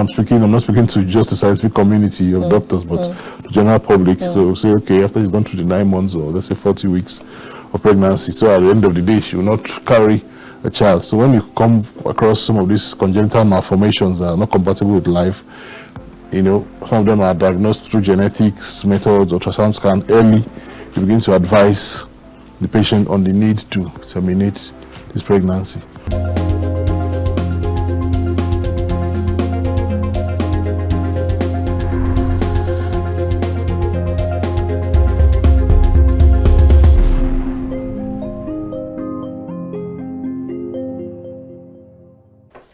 I'm not speaking to just the scientific community of doctors, but the general public. So say, okay, after she's gone through the 9 months or let's say 40 weeks of pregnancy, so at the end of the day, she will not carry a child. So when you come across some of these congenital malformations that are not compatible with life, some of them are diagnosed through genetics methods, ultrasound scan early. You begin to advise the patient on the need to terminate this pregnancy.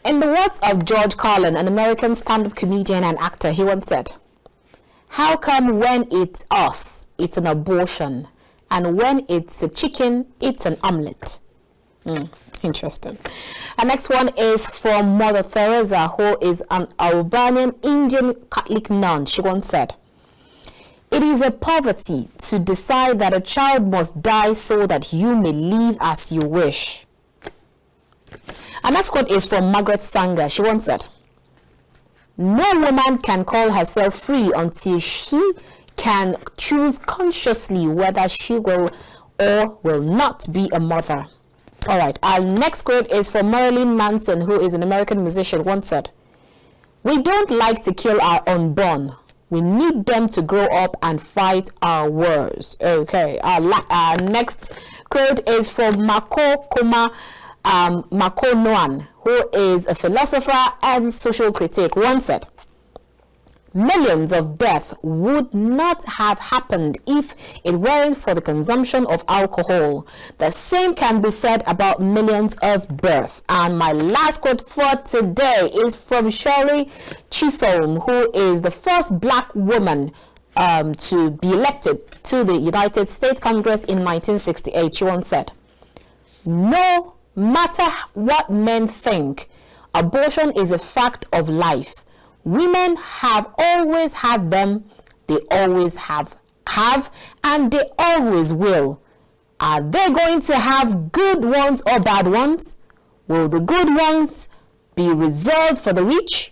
In the words of George Carlin, an American stand-up comedian and actor, he once said, "How come when it's us, it's an abortion, and when it's a chicken, it's an omelette?" Interesting. Our next one is from Mother Teresa, who is an Albanian Indian Catholic nun. She once said, "It is a poverty to decide that a child must die so that you may live as you wish." Our next quote is from Margaret Sanger. She once said, "No woman can call herself free until she can choose consciously whether she will or will not be a mother." All right, our next quote is from Marilyn Manson, who is an American musician, once said, "We don't like to kill our unborn. We need them to grow up and fight our wars." Okay, our next quote is from Mako Kuma Makonoan, who is a philosopher and social critic, once said, "Millions of deaths would not have happened if it weren't for the consumption of alcohol. The same can be said about millions of births." And my last quote for today is from Shirley Chisholm, who is the first black woman to be elected to the United States Congress in 1968. She once said, "No matter what men think, abortion is a fact of life. Women have always had them, they always have, and they always will. Are they going to have good ones or bad ones? Will the good ones be reserved for the rich,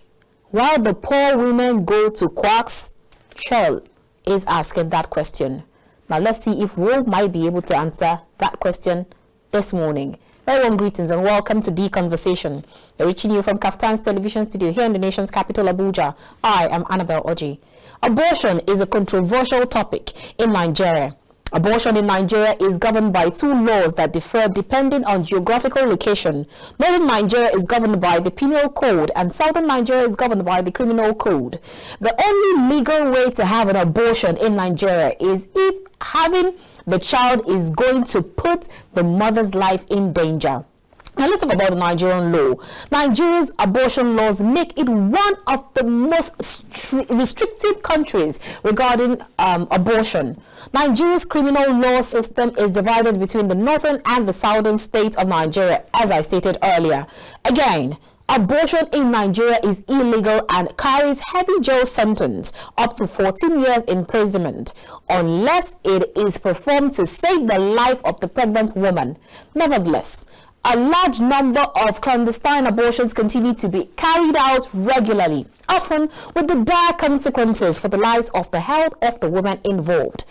while the poor women go to quacks?" Cheryl is asking that question. Now let's see if we might be able to answer that question this morning. Very warm greetings and welcome to The Conversation. We're reaching you from Kaftan's television studio here in the nation's capital, Abuja. I am Annabel Orji. Abortion is a controversial topic in Nigeria. Abortion in Nigeria is governed by two laws that differ depending on geographical location. Northern Nigeria is governed by the Penal Code and Southern Nigeria is governed by the Criminal Code. The only legal way to have an abortion in Nigeria is if having the child is going to put the mother's life in danger. Now let's talk about the Nigerian law. Nigeria's abortion laws make it one of the most restrictive countries regarding abortion. Nigeria's criminal law system is divided between the northern and the southern states of Nigeria, as I stated earlier. Again, abortion in Nigeria is illegal and carries heavy jail sentence up to 14 years imprisonment unless it is performed to save the life of the pregnant woman. Nevertheless, a large number of clandestine abortions continue to be carried out regularly, often with the dire consequences for the lives of the health of the women involved.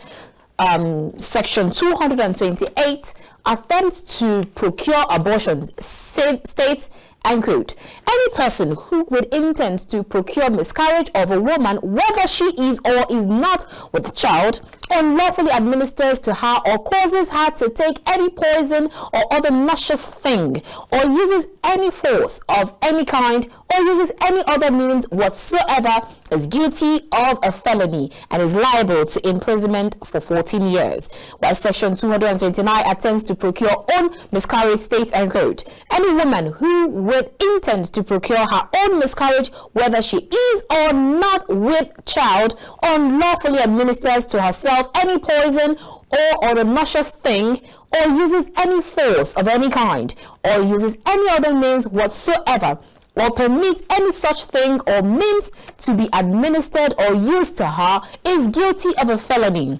Section 228 attempts to procure abortions states, and quote, "Any person who would intend to procure miscarriage of a woman, whether she is or is not with child, unlawfully administers to her or causes her to take any poison or other noxious thing, or uses any force of any kind, or uses any other means whatsoever, is guilty of a felony and is liable to imprisonment for 14 years. While Section 229 attempts to procure own miscarriage states, and quote, "Any woman who would intend to procure her own miscarriage, whether she is or not with child, unlawfully administers to herself any poison or other noxious thing, or uses any force of any kind, or uses any other means whatsoever, or permits any such thing or means to be administered or used to her, is guilty of a felony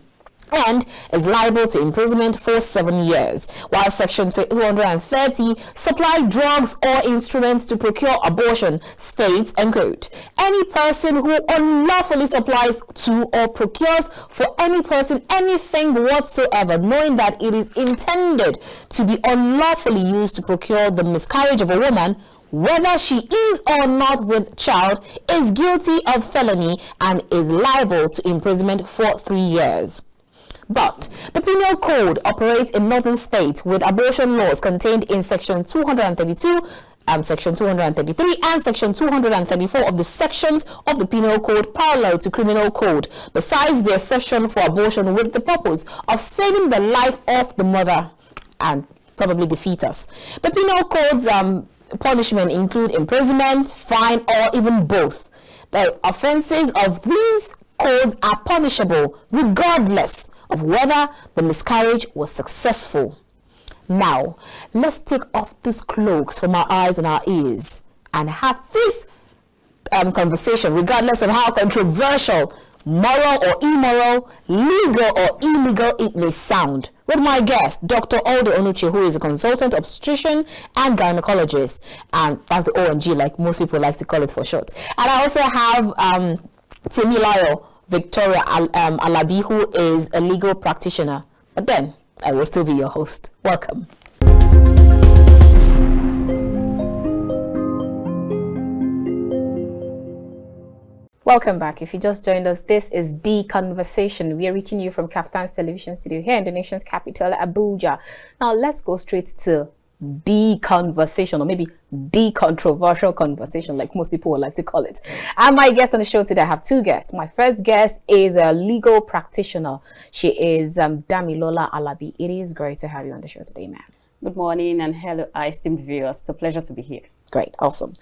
and is liable to imprisonment for 7 years, while Section 230, supply drugs or instruments to procure abortion, states, and quote, any person who unlawfully supplies to or procures for any person anything whatsoever, knowing that it is intended to be unlawfully used to procure the miscarriage of a woman, whether she is or not with child, is guilty of felony and is liable to imprisonment for 3 years. But the Penal Code operates in northern states with abortion laws contained in Section 232, Section 233, and Section 234 of the sections of the Penal Code parallel to Criminal Code, besides the exception for abortion with the purpose of saving the life of the mother and probably the fetus. The Penal Code's punishment include imprisonment, fine, or even both. The offenses of these codes are punishable regardless of whether the miscarriage was successful. Now, let's take off these cloaks from our eyes and our ears and have this conversation, regardless of how controversial, moral or immoral, legal or illegal it may sound, with my guest, Dr. Audu Onuche, who is a consultant obstetrician and gynecologist, and that's the ONG, like most people like to call it for short. And I also have Damilola Victoria Alabi, who is a legal practitioner. But then, I will still be your host. Welcome. Welcome back. If you just joined us, this is The Conversation. We are reaching you from Kaftan's television studio here in the nation's capital, Abuja. Now, let's go straight to the conversation, or maybe the controversial conversation, like most people would like to call it. And my guest on the show today, I have two guests. My first guest is a legal practitioner. She is Damilola Alabi. It is great to have you on the show today, ma'am. Good morning and hello, esteemed viewers. It's a pleasure to be here. Great, awesome.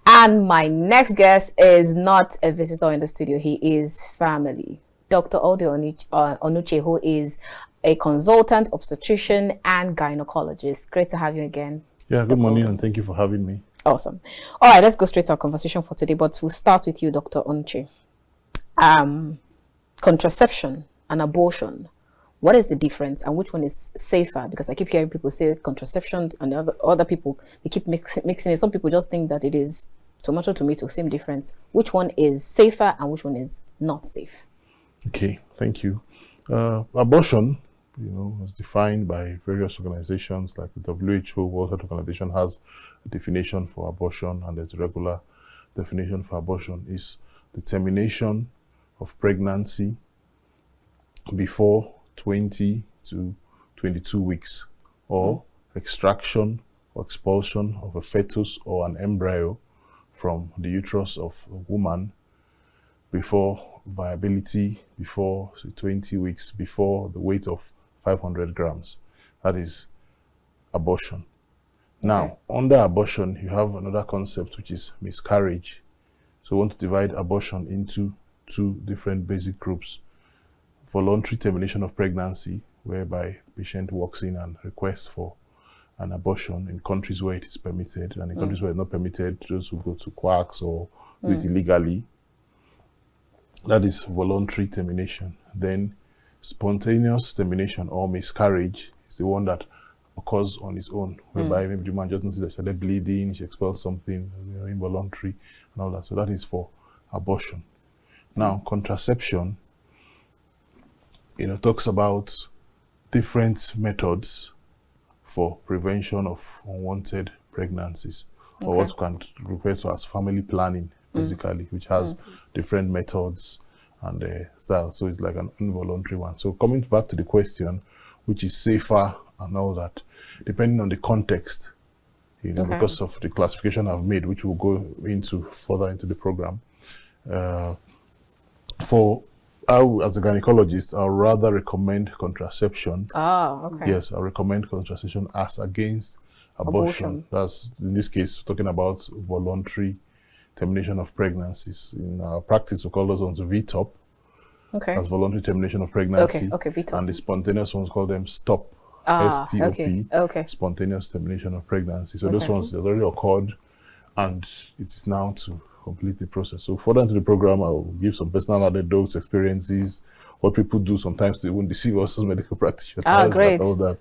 And my next guest is not a visitor in the studio. He is family. Dr. Audu Onuche, who is a consultant, obstetrician, and gynecologist. Great to have you again. Yeah, good morning, and thank you for having me. Awesome. All right, let's go straight to our conversation for today, but we'll start with you, Dr. Onuche. Contraception and abortion. What is the difference and which one is safer? Because I keep hearing people say contraception and other people, they keep mixing it. Some people just think that it is tomato, same difference. Which one is safer and which one is not safe? Okay, thank you. Abortion, was defined by various organizations like the WHO, World Health Organization has a definition for abortion, and there's a regular definition for abortion is the termination of pregnancy before 20 to 22 weeks, or extraction or expulsion of a fetus or an embryo from the uterus of a woman before viability, before 20 weeks, before the weight of 500 grams. That is abortion. Now, under abortion, you have another concept, which is miscarriage. So we want to divide abortion into two different basic groups. Voluntary termination of pregnancy, whereby the patient walks in and requests for an abortion in countries where it is permitted, and in countries where it's not permitted, those who go to quacks or do it illegally. That is voluntary termination. Then spontaneous termination or miscarriage is the one that occurs on its own, whereby maybe the man just notices they started bleeding, she expels something, involuntary and all that. So that is for abortion. Now, contraception, talks about different methods for prevention of unwanted pregnancies, or what can refer to as family planning, basically, which has different methods and styles. So it's like an involuntary one. So coming back to the question, which is safer and all that, depending on the context, because of the classification I've made, which we'll go into further into the program. As a gynecologist, I'll rather recommend contraception. Yes, I recommend contraception as against abortion. That's, in this case, talking about voluntary termination of pregnancies. In our practice, we call those ones VTOP. That's voluntary termination of pregnancy. VTOP. And the spontaneous ones, call them STOP. STOP. Spontaneous termination of pregnancy. So those ones, they already occurred, and it is now to complete the process. So further into the program, I'll give some personal anecdotes, experiences, what people do sometimes they won't deceive us as medical practitioners. Great. All that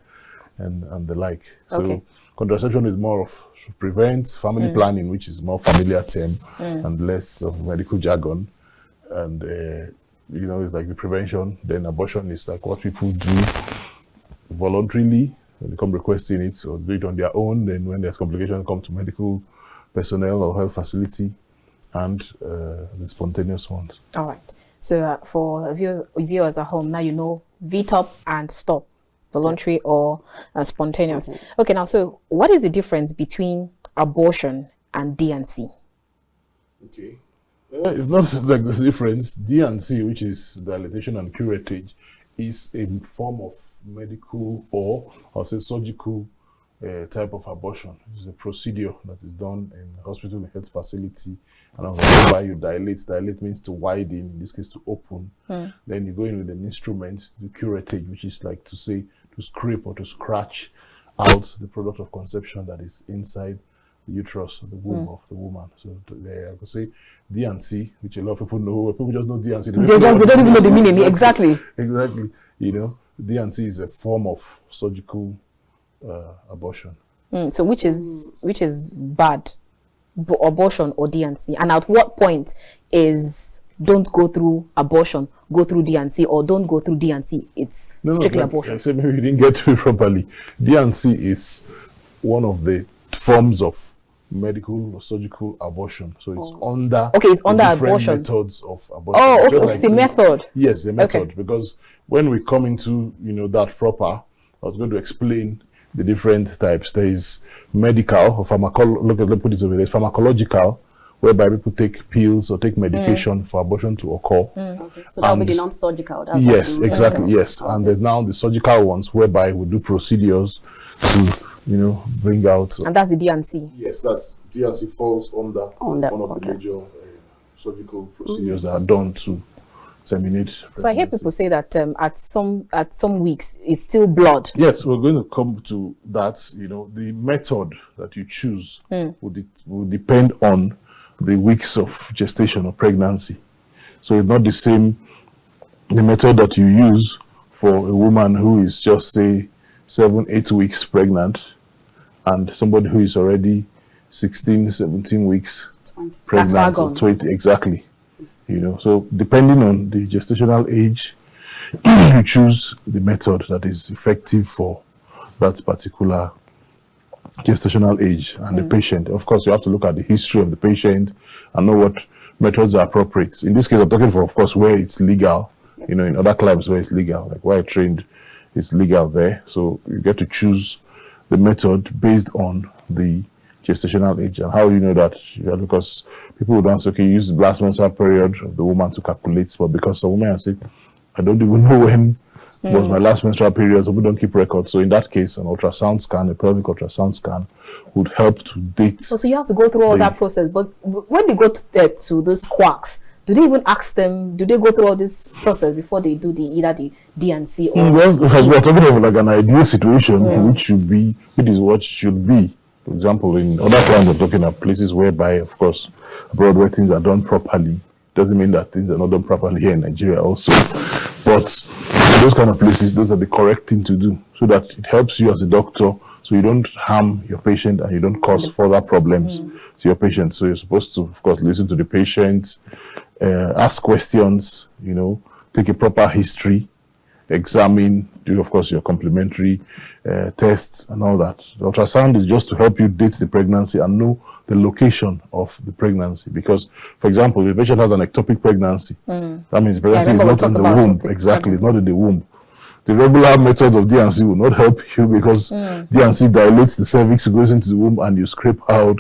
and the like. So Okay. contraception is more of prevent, family planning, which is more familiar term and less of medical jargon. And you know, it's like the prevention. Then abortion is like what people do voluntarily when they come requesting it, or do it on their own. Then when there's complications, come to medical personnel or health facility, and the spontaneous ones. All right. So for viewers at home, now you know VTOP and STOP, voluntary or spontaneous. Okay, now, so what is the difference between abortion and D&C? Okay. It's not like the difference. D&C, which is dilatation and curettage, is a form of medical or I'll say surgical type of abortion. It's a procedure that is done in a hospital, a health facility, and whereby you dilate. Dilate means to widen, in this case to open. Then you go in with an instrument, the curettage, which is like to say to scrape or to scratch out the product of conception that is inside the uterus, the womb of the woman. So there I could say D&C, which a lot of people know. People just know D&C. They don't even know the meaning. Exactly. Exactly. You know, D&C is a form of surgical abortion. So which is bad, abortion or D&C? And at what point is don't go through abortion, go through D&C, or don't go through D&C? It's strictly abortion. I said maybe you didn't get to it properly. D&C is one of the forms of medical or surgical abortion. So it's under it's under different abortion methods of abortion. Oh, okay. Just It's a method. Yes, a method. Okay. Because when we come into that proper, I was going to explain the different types. There is medical or let's put it over there. There's pharmacological, whereby people take pills or take medication for abortion to occur. Okay. So that will be the non-surgical. Yes, exactly. Yes, and there's now the surgical ones, whereby we do procedures to bring out. And that's the D&C. Yes, that's D&C falls under one of the major surgical procedures that are done to terminate pregnancy. So I hear people say that at some weeks it's still blood. Yes, we're going to come to that. The method that you choose will depend on the weeks of gestation or pregnancy. So it's not the same the method that you use for a woman who is just say 7-8 weeks pregnant, and somebody who is already 16-17 weeks 20. pregnant, or 20 exactly. So depending on the gestational age, you choose the method that is effective for that particular gestational age and the patient. Of course, you have to look at the history of the patient and know what methods are appropriate. In this case, I'm talking for, of course, where it's legal. In other climes where it's legal, like where I trained, it's legal there. So you get to choose the method based on the gestational age. And how you know that? Because people would answer, okay, use the last menstrual period of the woman to calculate. But because the woman say, I don't even know when was my last menstrual period, so we don't keep records. So in that case, an ultrasound scan, a pelvic ultrasound scan, would help to date. So you have to go through all that process. But when they go to those quacks, do they even ask them, do they go through all this process before they do either the D&C or... Well, we're talking of like an ideal situation, which is what it should be. For example, in other plans, we're talking of places whereby, of course, abroad where things are done properly. Doesn't mean that things are not done properly here in Nigeria also. But in those kind of places, those are the correct thing to do, so that it helps you as a doctor, so you don't harm your patient and you don't cause further problems to your patient. So you're supposed to, of course, listen to the patient, ask questions, take a proper history, examine, do, of course, your complementary tests and all that. The ultrasound is just to help you date the pregnancy and know the location of the pregnancy. Because, for example, if the patient has an ectopic pregnancy, that means the pregnancy is not in the womb. Exactly, it's not in the womb. The regular method of D&C will not help you, because D&C dilates the cervix, goes into the womb, and you scrape out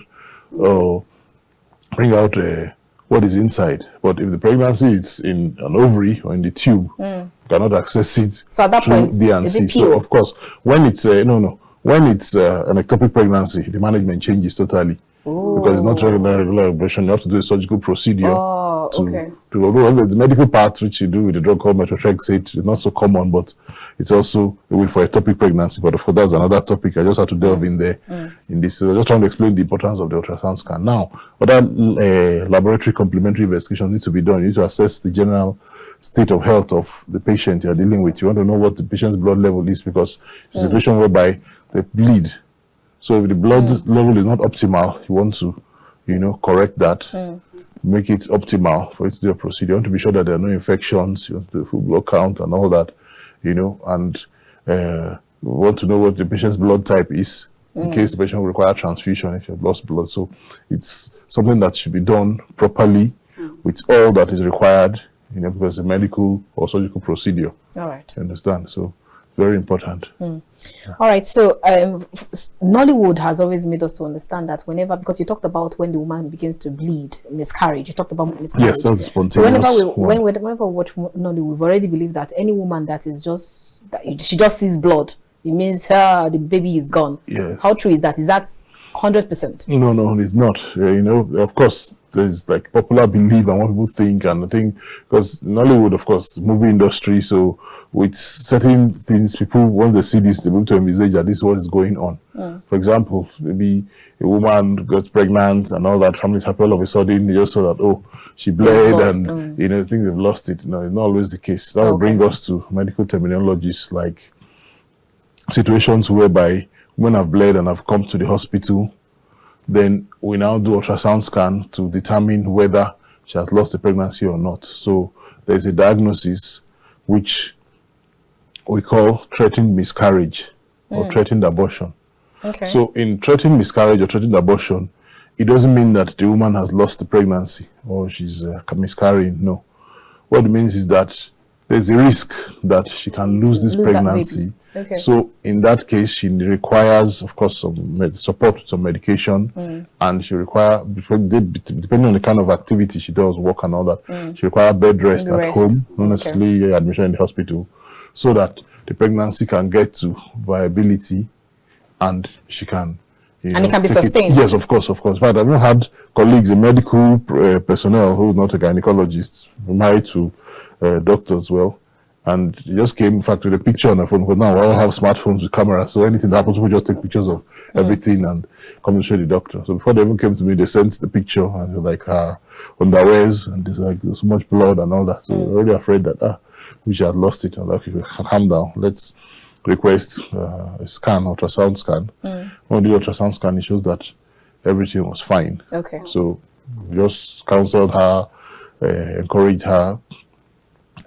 or bring out what is inside. But if the pregnancy is in an ovary or in the tube, you cannot access it. So at that point, D&C. is it pure? So of course, when it's when it's an ectopic pregnancy, the management changes totally. Because it's not regular abortion. You have to do a surgical procedure Oh, okay. The medical part, which you do with the drug called methotrexate, is not so common, but it's also a way for ectopic pregnancy. But of course, that's another topic. I just have to delve in there in this. So I'm just trying to explain the importance of the ultrasound scan. Now, other laboratory complementary investigations need to be done. You need to assess the general state of health of the patient you're dealing with. You want to know what the patient's blood level is, because it's a situation whereby they bleed. So if the blood level is not optimal, you want to, correct that, make it optimal for you to do a procedure. You want to be sure that there are no infections, you want to do a full blood count and all that, and we want to know what the patient's blood type is in case the patient will require transfusion if you've lost blood. So it's something that should be done properly with all that is required, because it's a medical or surgical procedure. All right. You understand? So very important. All right. So Nollywood has always made us to understand that whenever, because you talked about when the woman begins to bleed, miscarriage. You talked about miscarriage. Yes, that's spontaneous. So whenever we watch Nollywood, we've already believed that any woman that is she just sees blood, it means the baby is gone. Yes. How true is that? Is that 100%? No, it's not. Of course, there's like popular belief and what people think, and I think because Nollywood, of course, movie industry, so with certain things, people, once they see this, they're able to envisage that this is what is going on. For example, maybe a woman gets pregnant and all that, family's happy all of a sudden, they just saw that, oh, she bled and, think they've lost it. No, it's not always the case. That will bring us to medical terminologies like situations whereby women have bled and have come to the hospital. Then we now do ultrasound scan to determine whether she has lost the pregnancy or not. So there's a diagnosis which we call threatened miscarriage or threatened abortion. Okay. So in threatened miscarriage or threatened abortion, it doesn't mean that the woman has lost the pregnancy or she's miscarrying. No. What it means is that there's a risk that she can lose this pregnancy. Okay. So in that case, she requires, of course, some support, some medication, and she requires, depending on the kind of activity she does, work and all that, she requires bed rest at home, not necessarily admission in the hospital, so that the pregnancy can get to viability and she can, and it can be sustained. Yes, of course. In fact, I've even had colleagues, a medical personnel who is not a gynecologist, married to doctors, and he just came, in fact, with a picture on the phone, because now we all have smartphones with cameras, so anything that happens, people just take pictures of everything and come and show the doctor. So before they even came to me, they sent the picture, and they're like, underwears, and there's so much blood and all that. So we're already afraid that, we should have lost it. And like, okay, calm down, let's request a scan, ultrasound scan. When the ultrasound scan, it shows that everything was fine. Okay. So we just counseled her, encouraged her,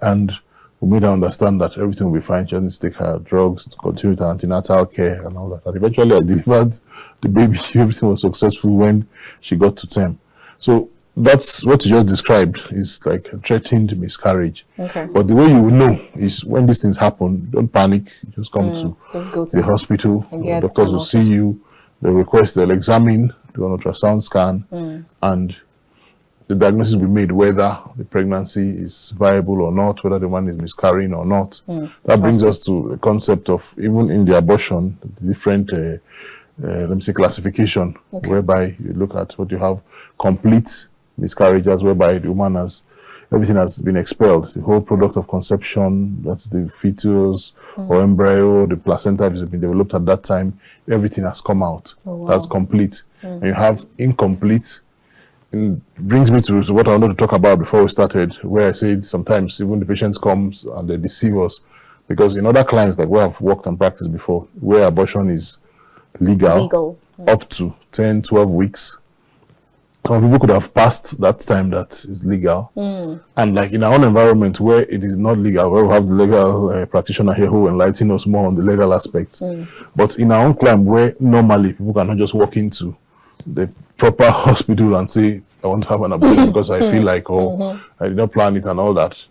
and we made her understand that everything will be fine. She needs to take her drugs, to continue with her antenatal care and all that. And eventually I delivered the baby. Everything was successful when she got to term. So that's what you just described, is like a threatened miscarriage. Okay. But the way you will know is when these things happen, don't panic. Just come to the hospital. The doctors will see you. They'll examine, do an ultrasound scan, and the diagnosis will be made whether the pregnancy is viable or not, whether the man is miscarrying or not. That brings us to the concept of, even in the abortion, the different, let me say, classification, whereby you look at what you have: complete miscarriages, whereby the woman has, everything has been expelled, the whole product of conception, that's the fetus or embryo, the placenta has been developed at that time, everything has come out. That's complete. And you have incomplete. It brings me to what I wanted to talk about before we started, where I said sometimes even the patients comes and they deceive us, because in other clients, like where I've worked and practiced before, where abortion is legal. Up to 10, 12 weeks, some people could have passed that time that is legal. And like in our own environment where it is not legal, where we have the legal practitioner here who will enlighten us more on the legal aspects. But in our own climate where normally people cannot just walk into the proper hospital and say, I want to have an abortion because I feel like, I did not plan it and all that.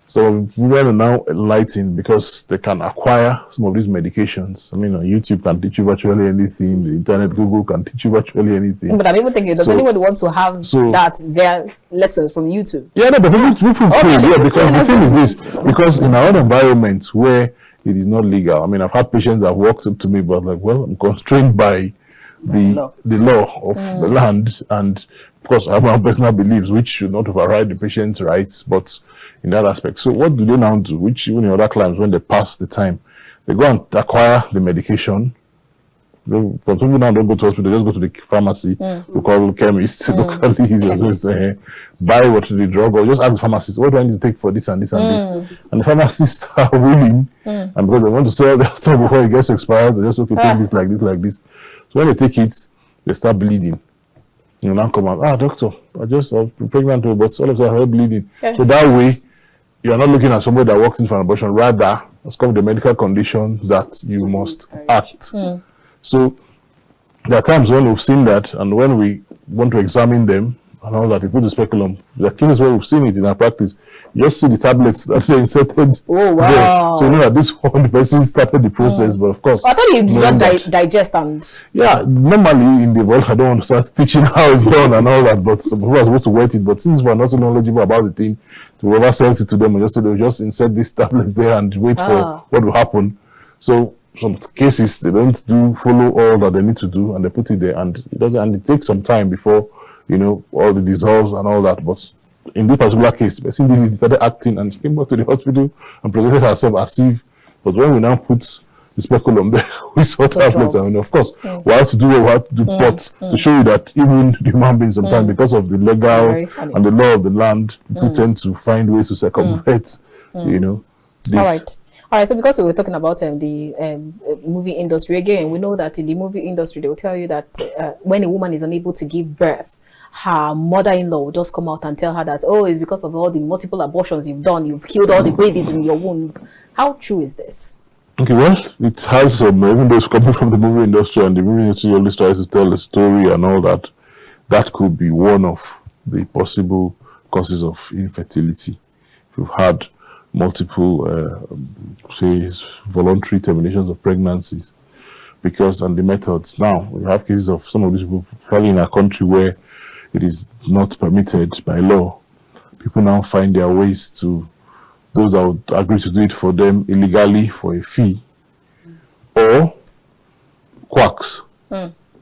So we are now enlightened, because they can acquire some of these medications. I mean, YouTube can teach you virtually anything. The internet, Google can teach you virtually anything. But I'm even thinking, does anybody want to have that via lessons from YouTube? Yeah, no, but people could, because the thing is this, because in our own environment where it is not legal, I mean, I've had patients that have walked up to me, but like, well, I'm constrained by the law of the land, and course, I have my own personal beliefs, which should not override the patient's rights, but in that aspect. So what do they now do? Which even in other clients, when they pass the time, they go and acquire the medication. Some people now don't go to hospital, they just go to the pharmacy, we call chemists locally, buy what the drug, or just ask the pharmacist, what do I need to take for this and this and this? And the pharmacists are willing, and because they want to sell their stuff before it gets expired, they just, okay, take this, like this, like this. So when they take it, they start bleeding. You now come out, doctor, I was pregnant, but all of a sudden I'm bleeding. So that way, you're not looking at somebody that walked in for an abortion, rather, it's called the medical condition that you must act. So there are times when we've seen that, and when we want to examine them and all that, we put the speculum. There are cases where we've seen it in our practice. You just see the tablets that they inserted. Oh, wow. There. So you know that this one person started the process, but of course. I thought you did not digest and. Yeah, normally in the world, I don't want to start teaching how it's done and all that, but some people are supposed to wait it. But since we're not so knowledgeable about the thing, whoever sells it to them, and they'll just insert these tablets there and wait for what will happen. So some cases they don't follow all that they need to do, and they put it there, and it takes some time before all the dissolves and all that. But in this particular case, the person started acting, and she came back to the hospital and presented herself as if. But when we now put the speculum there, we saw tablets, and of course we have to do what we have to do, but to show you that even the human beings sometimes, because of the legal and the law of the land, people tend to find ways to circumvent, this. All right, so because we were talking about the movie industry, again, we know that in the movie industry, they will tell you that when a woman is unable to give birth, her mother-in-law will just come out and tell her that, oh, it's because of all the multiple abortions you've done, you've killed all the babies in your womb. How true is this? Okay, well, it has some, even though it's coming from the movie industry, and the movie industry always tries to tell a story and all that, that could be one of the possible causes of infertility. If you've had multiple, say, voluntary terminations of pregnancies, and the methods. Now, we have cases of some of these people, probably in our country where it is not permitted by law. People now find their ways to, those that would agree to do it for them illegally for a fee, or quacks.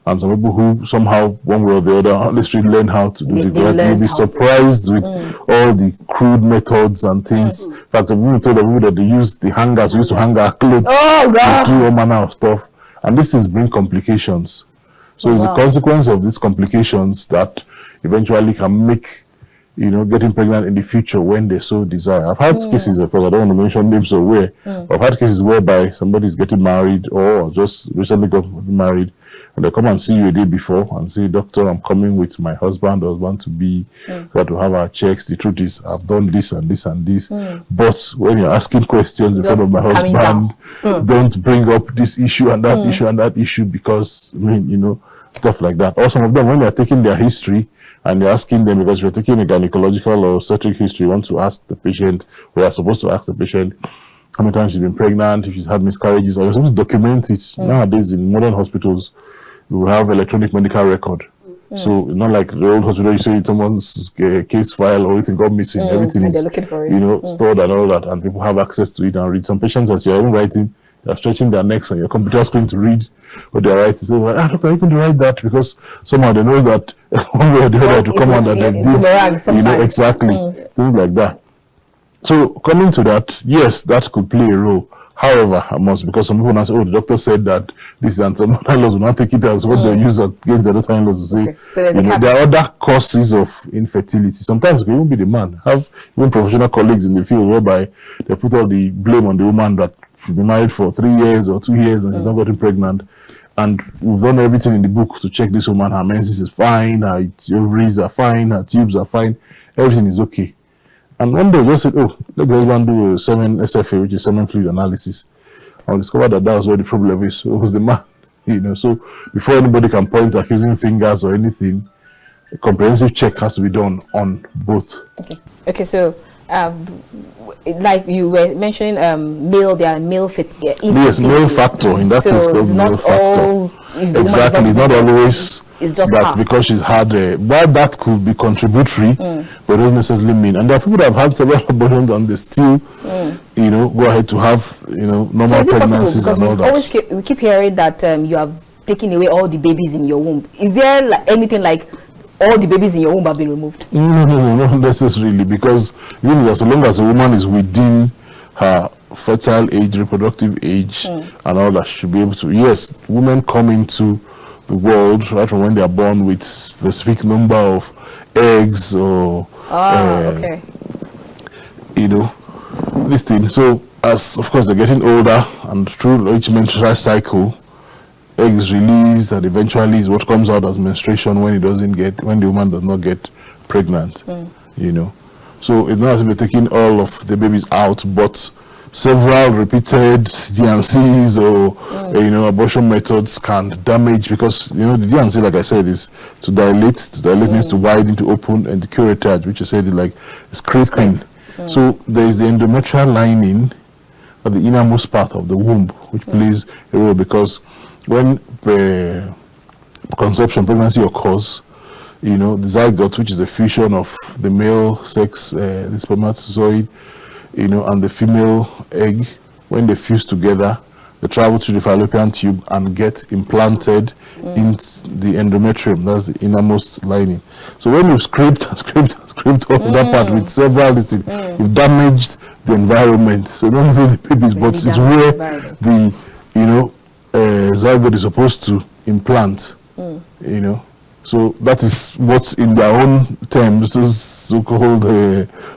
And some people who somehow, one way or the other, honestly learn how to do the work. You'll be surprised with all the crude methods and things. In fact, we told the people that they use the hangers, we used to hang our clothes to do all manner of stuff. And these things bring complications. So it's the consequence of these complications that eventually can make, getting pregnant in the future when they so desire. I've had cases, of course, I don't want to mention names or where, but I've had cases whereby somebody is getting married or just recently got married, and they come and see you a day before and say, doctor, I'm coming with my husband to be, to have our checks. The truth is, I've done this and this and this. But when you're asking questions in front of my husband, don't bring up this issue and that issue and that issue, because, stuff like that. Or some of them, when they're taking their history, and you're asking them, because you're taking a gynecological or obstetric history, you want to ask the patient, we are supposed to ask the patient how many times she's been pregnant, if she's had miscarriages, and you're supposed to document it. Nowadays, in modern hospitals, we have electronic medical record. So not like the old hospital, you say someone's case file or anything got missing, everything is looking for it. Stored and all that, and people have access to it and read. Some patients, as you're even writing, they're stretching their necks on your computer screen to read what they're writing. So doctor, you can write that, because somehow they know that one way or the other to come on that they did, exactly, things like that. So coming to that, yes, that could play a role. However, because some people now say, oh, the doctor said that this, and some mother-in-laws will not take it as what they use against the daughter-in-laws to say. So there are other causes of infertility. Sometimes it won't be the man. Have even professional colleagues in the field whereby they put all the blame on the woman that she's been married for 3 years or 2 years and she's not gotten pregnant. And we've done everything in the book to check this woman. Her menses is fine, her ovaries are fine, her tubes are fine, everything is okay. And one day, just said, oh, let the husband do a semen SFA, which is semen fluid analysis. And we discovered that was where the problem is. So it was the man, So before anybody can point accusing fingers or anything, a comprehensive check has to be done on both. Okay. So, like you were mentioning, there are male infertility. Yes, male factor. In that case, it's not all. Exactly, not always. It's just that because she's had well, that could be contributory, but it doesn't necessarily mean. And there are people that have had several abortions and they still, go ahead to have, normal pregnancies and all that. We keep hearing that you have taken away all the babies in your womb. Is there anything like all the babies in your womb have been removed? No, not necessarily, because even as long as a woman is within her fertile age, reproductive age, and all that, she should be able to. Yes, women come into the world right from when they are born with specific number of eggs or okay. You know, this thing. So as of course they're getting older, and through each menstrual cycle, eggs released, and eventually is what comes out as menstruation when when the woman does not get pregnant. You know, so it's not as if we're taking all of the babies out, but several repeated DNCs or you know, abortion methods can damage, because you know the DNC, like I said, is to dilate. To dilate means to widen, to open, and the curettage, which I said is like scraping. So there is the endometrial lining, or the innermost part of the womb, which plays a role, because when conception, pregnancy occurs, you know, the zygote, which is the fusion of the male sex, the spermatozoid, you know, and the female egg, when they fuse together, they travel through the fallopian tube and get implanted into the endometrium. That's the innermost lining. So when you've scraped off that part with several things, you've damaged the environment. So not only the babies, but it's where the, you know, zygote is supposed to implant, you know. So that is what's in their own terms, those so-called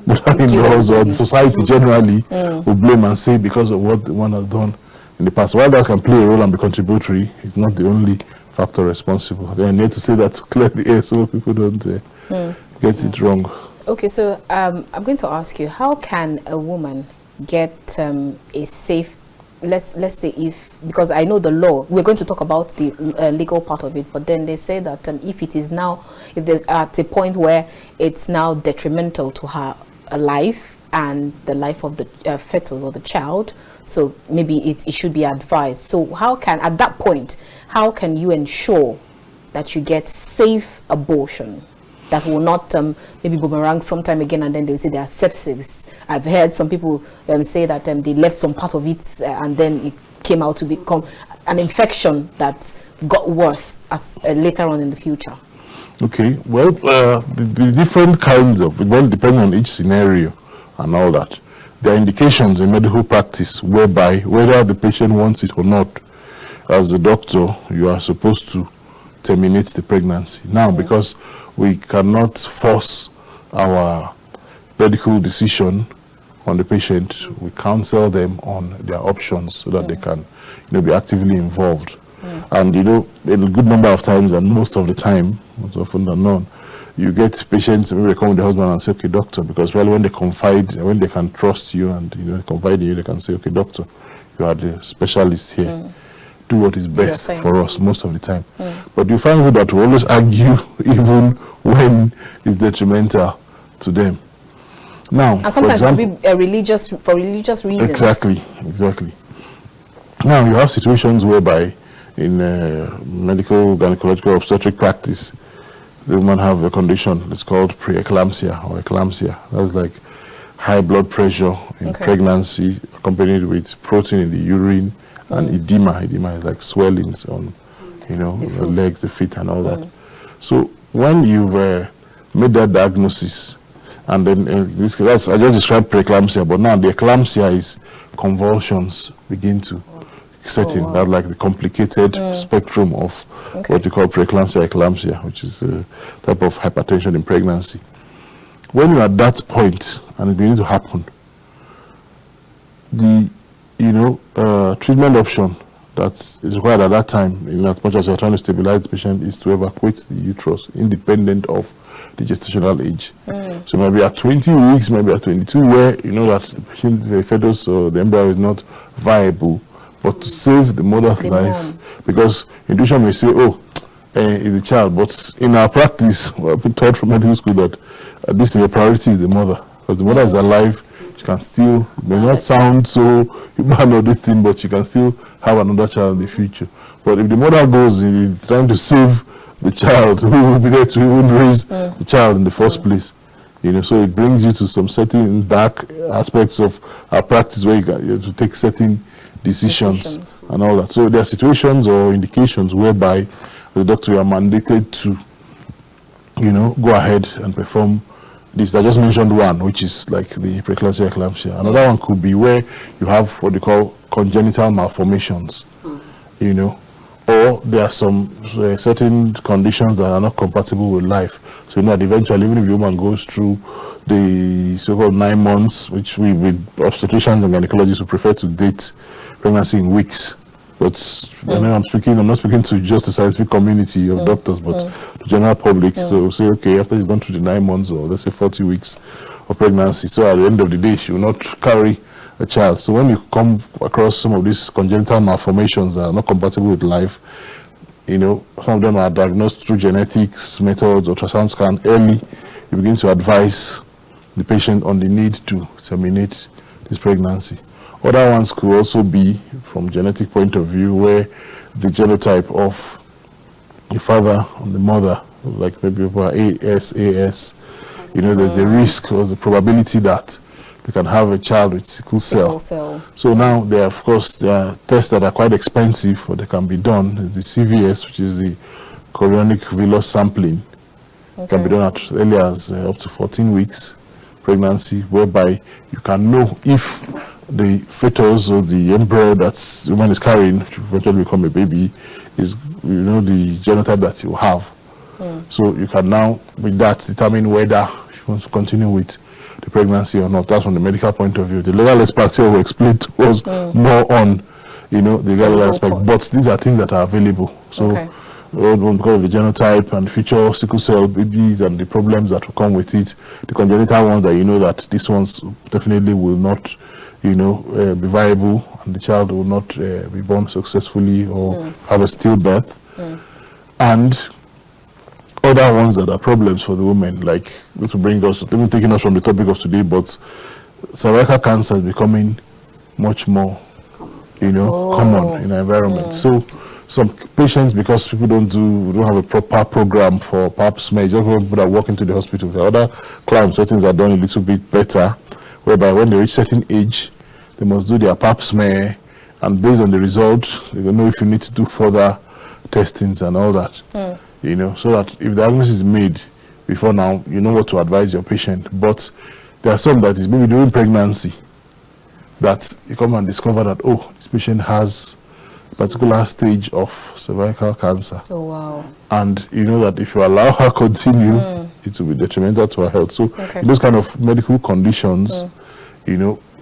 mother-in-laws or the society generally will blame and say because of what the one has done in the past. While that can play a role and be contributory, it's not the only factor responsible. They need to say that to clear the air so people don't get it wrong. Okay, so I'm going to ask you, how can a woman get a safe, let's say, if, because I know the law, we're going to talk about the legal part of it, but then they say that if it is now, if there's at a point where it's now detrimental to her life and the life of the fetus or the child, so maybe it should be advised. So how can, at that point, how can you ensure that you get safe abortion that will not maybe boomerang sometime again, and then they'll say there are sepsis? I've heard some people say that they left some part of it and then it came out to become an infection that got worse later on in the future. Okay, well, the different kinds of, well, depending on each scenario and all that, there are indications in medical practice whereby, whether the patient wants it or not, as the doctor, you are supposed to terminate the pregnancy. Now, because we cannot force our medical decision on the patient, we counsel them on their options so that they can, you know, be actively involved. And you know, a good number of times, and most of the time, most often than not, you get patients, maybe they come with the husband and say, okay, doctor, because well, when they confide, when they can trust you and you know confide in you, they can say, okay, doctor, you are the specialist here. Do what is best for us most of the time. But you find out that we always argue even when it's detrimental to them. Now, and sometimes it can be for religious reasons. Exactly. Now you have situations whereby in medical gynecological obstetric practice, the woman have a condition that's called preeclampsia or eclampsia. That's like high blood pressure in pregnancy, accompanied with protein in the urine and edema. Edema is like swellings on, you know, the legs, the feet, and all that. So when you've made that diagnosis, and then in this case, I just described preeclampsia, but now the eclampsia is convulsions begin to set in. That's like the complicated spectrum of what you call preeclampsia, eclampsia, which is a type of hypertension in pregnancy. When you're at that point and it's beginning to happen, the treatment option that is required at that time, in as much as you're trying to stabilize the patient, is to evacuate the uterus, independent of the gestational age. So maybe at 20 weeks, maybe at 22, where you know that the fetus or the embryo is not viable, but to save the mother's life, because intuition may say, oh, it's the child, but in our practice, we've been taught from medical school that this the priority is the mother, because the mother is alive. She can still, it may not sound so bad or this thing, but she can still have another child in the future. But if the mother goes in trying to save the child, who will be there to even raise the child in the first place? You know, so it brings you to some certain dark aspects of our practice where you have to take certain decisions and all that. So there are situations or indications whereby the doctor, you are mandated to go ahead and perform this. I just mentioned one, which is like the preeclampsia eclampsia. Another one could be where you have what they call congenital malformations, or there are some certain conditions that are not compatible with life. So that eventually, even if the woman goes through the so-called 9 months, which we with obstetricians and gynecologists would prefer to date pregnancy in weeks. But I'm not speaking to just the scientific community of doctors, but to general public. So say, okay, after she's gone through the 9 months or let's say 40 weeks of pregnancy, so at the end of the day, she will not carry a child. So when you come across some of these congenital malformations that are not compatible with life, some of them are diagnosed through genetics methods, ultrasound scan early. You begin to advise the patient on the need to terminate this pregnancy. Other ones could also be from genetic point of view where the genotype of the father and the mother, like maybe people are AS, there's a risk or the probability that they can have a child with sickle cell. So now there are tests that are quite expensive, but they can be done. The CVS, which is the chorionic villus sampling, can be done as early as up to 14 weeks pregnancy, whereby you can know if the fetus or the embryo that the woman is carrying, which eventually become a baby, is the genotype that you have. So you can now, with that, determine whether she wants to continue with the pregnancy or not. That's from the medical point of view. The legal aspect here will explain to us more on, the legal aspect. But these are things that are available. So because of the genotype and future sickle cell babies and the problems that will come with it, the congenital ones that that these ones definitely will not, be viable, and the child will not be born successfully or have a stillbirth. And other ones that are problems for the women, like this will bring us, even taking us from the topic of today, but cervical cancer is becoming much more, common in our environment. So some patients, because people don't have a proper program for pap smear, just people that walk into the hospital. The other clients, things are done a little bit better, whereby when they reach certain age, they must do their pap smear, and based on the result, they don't know if you need to do further testings and all that. So that if the diagnosis is made before now, you know what to advise your patient. But there are some that is maybe during pregnancy that you come and discover that, this patient has a particular stage of cervical cancer. Oh, wow. And you know that if you allow her continue, it will be detrimental to her health. So in those kind of medical conditions,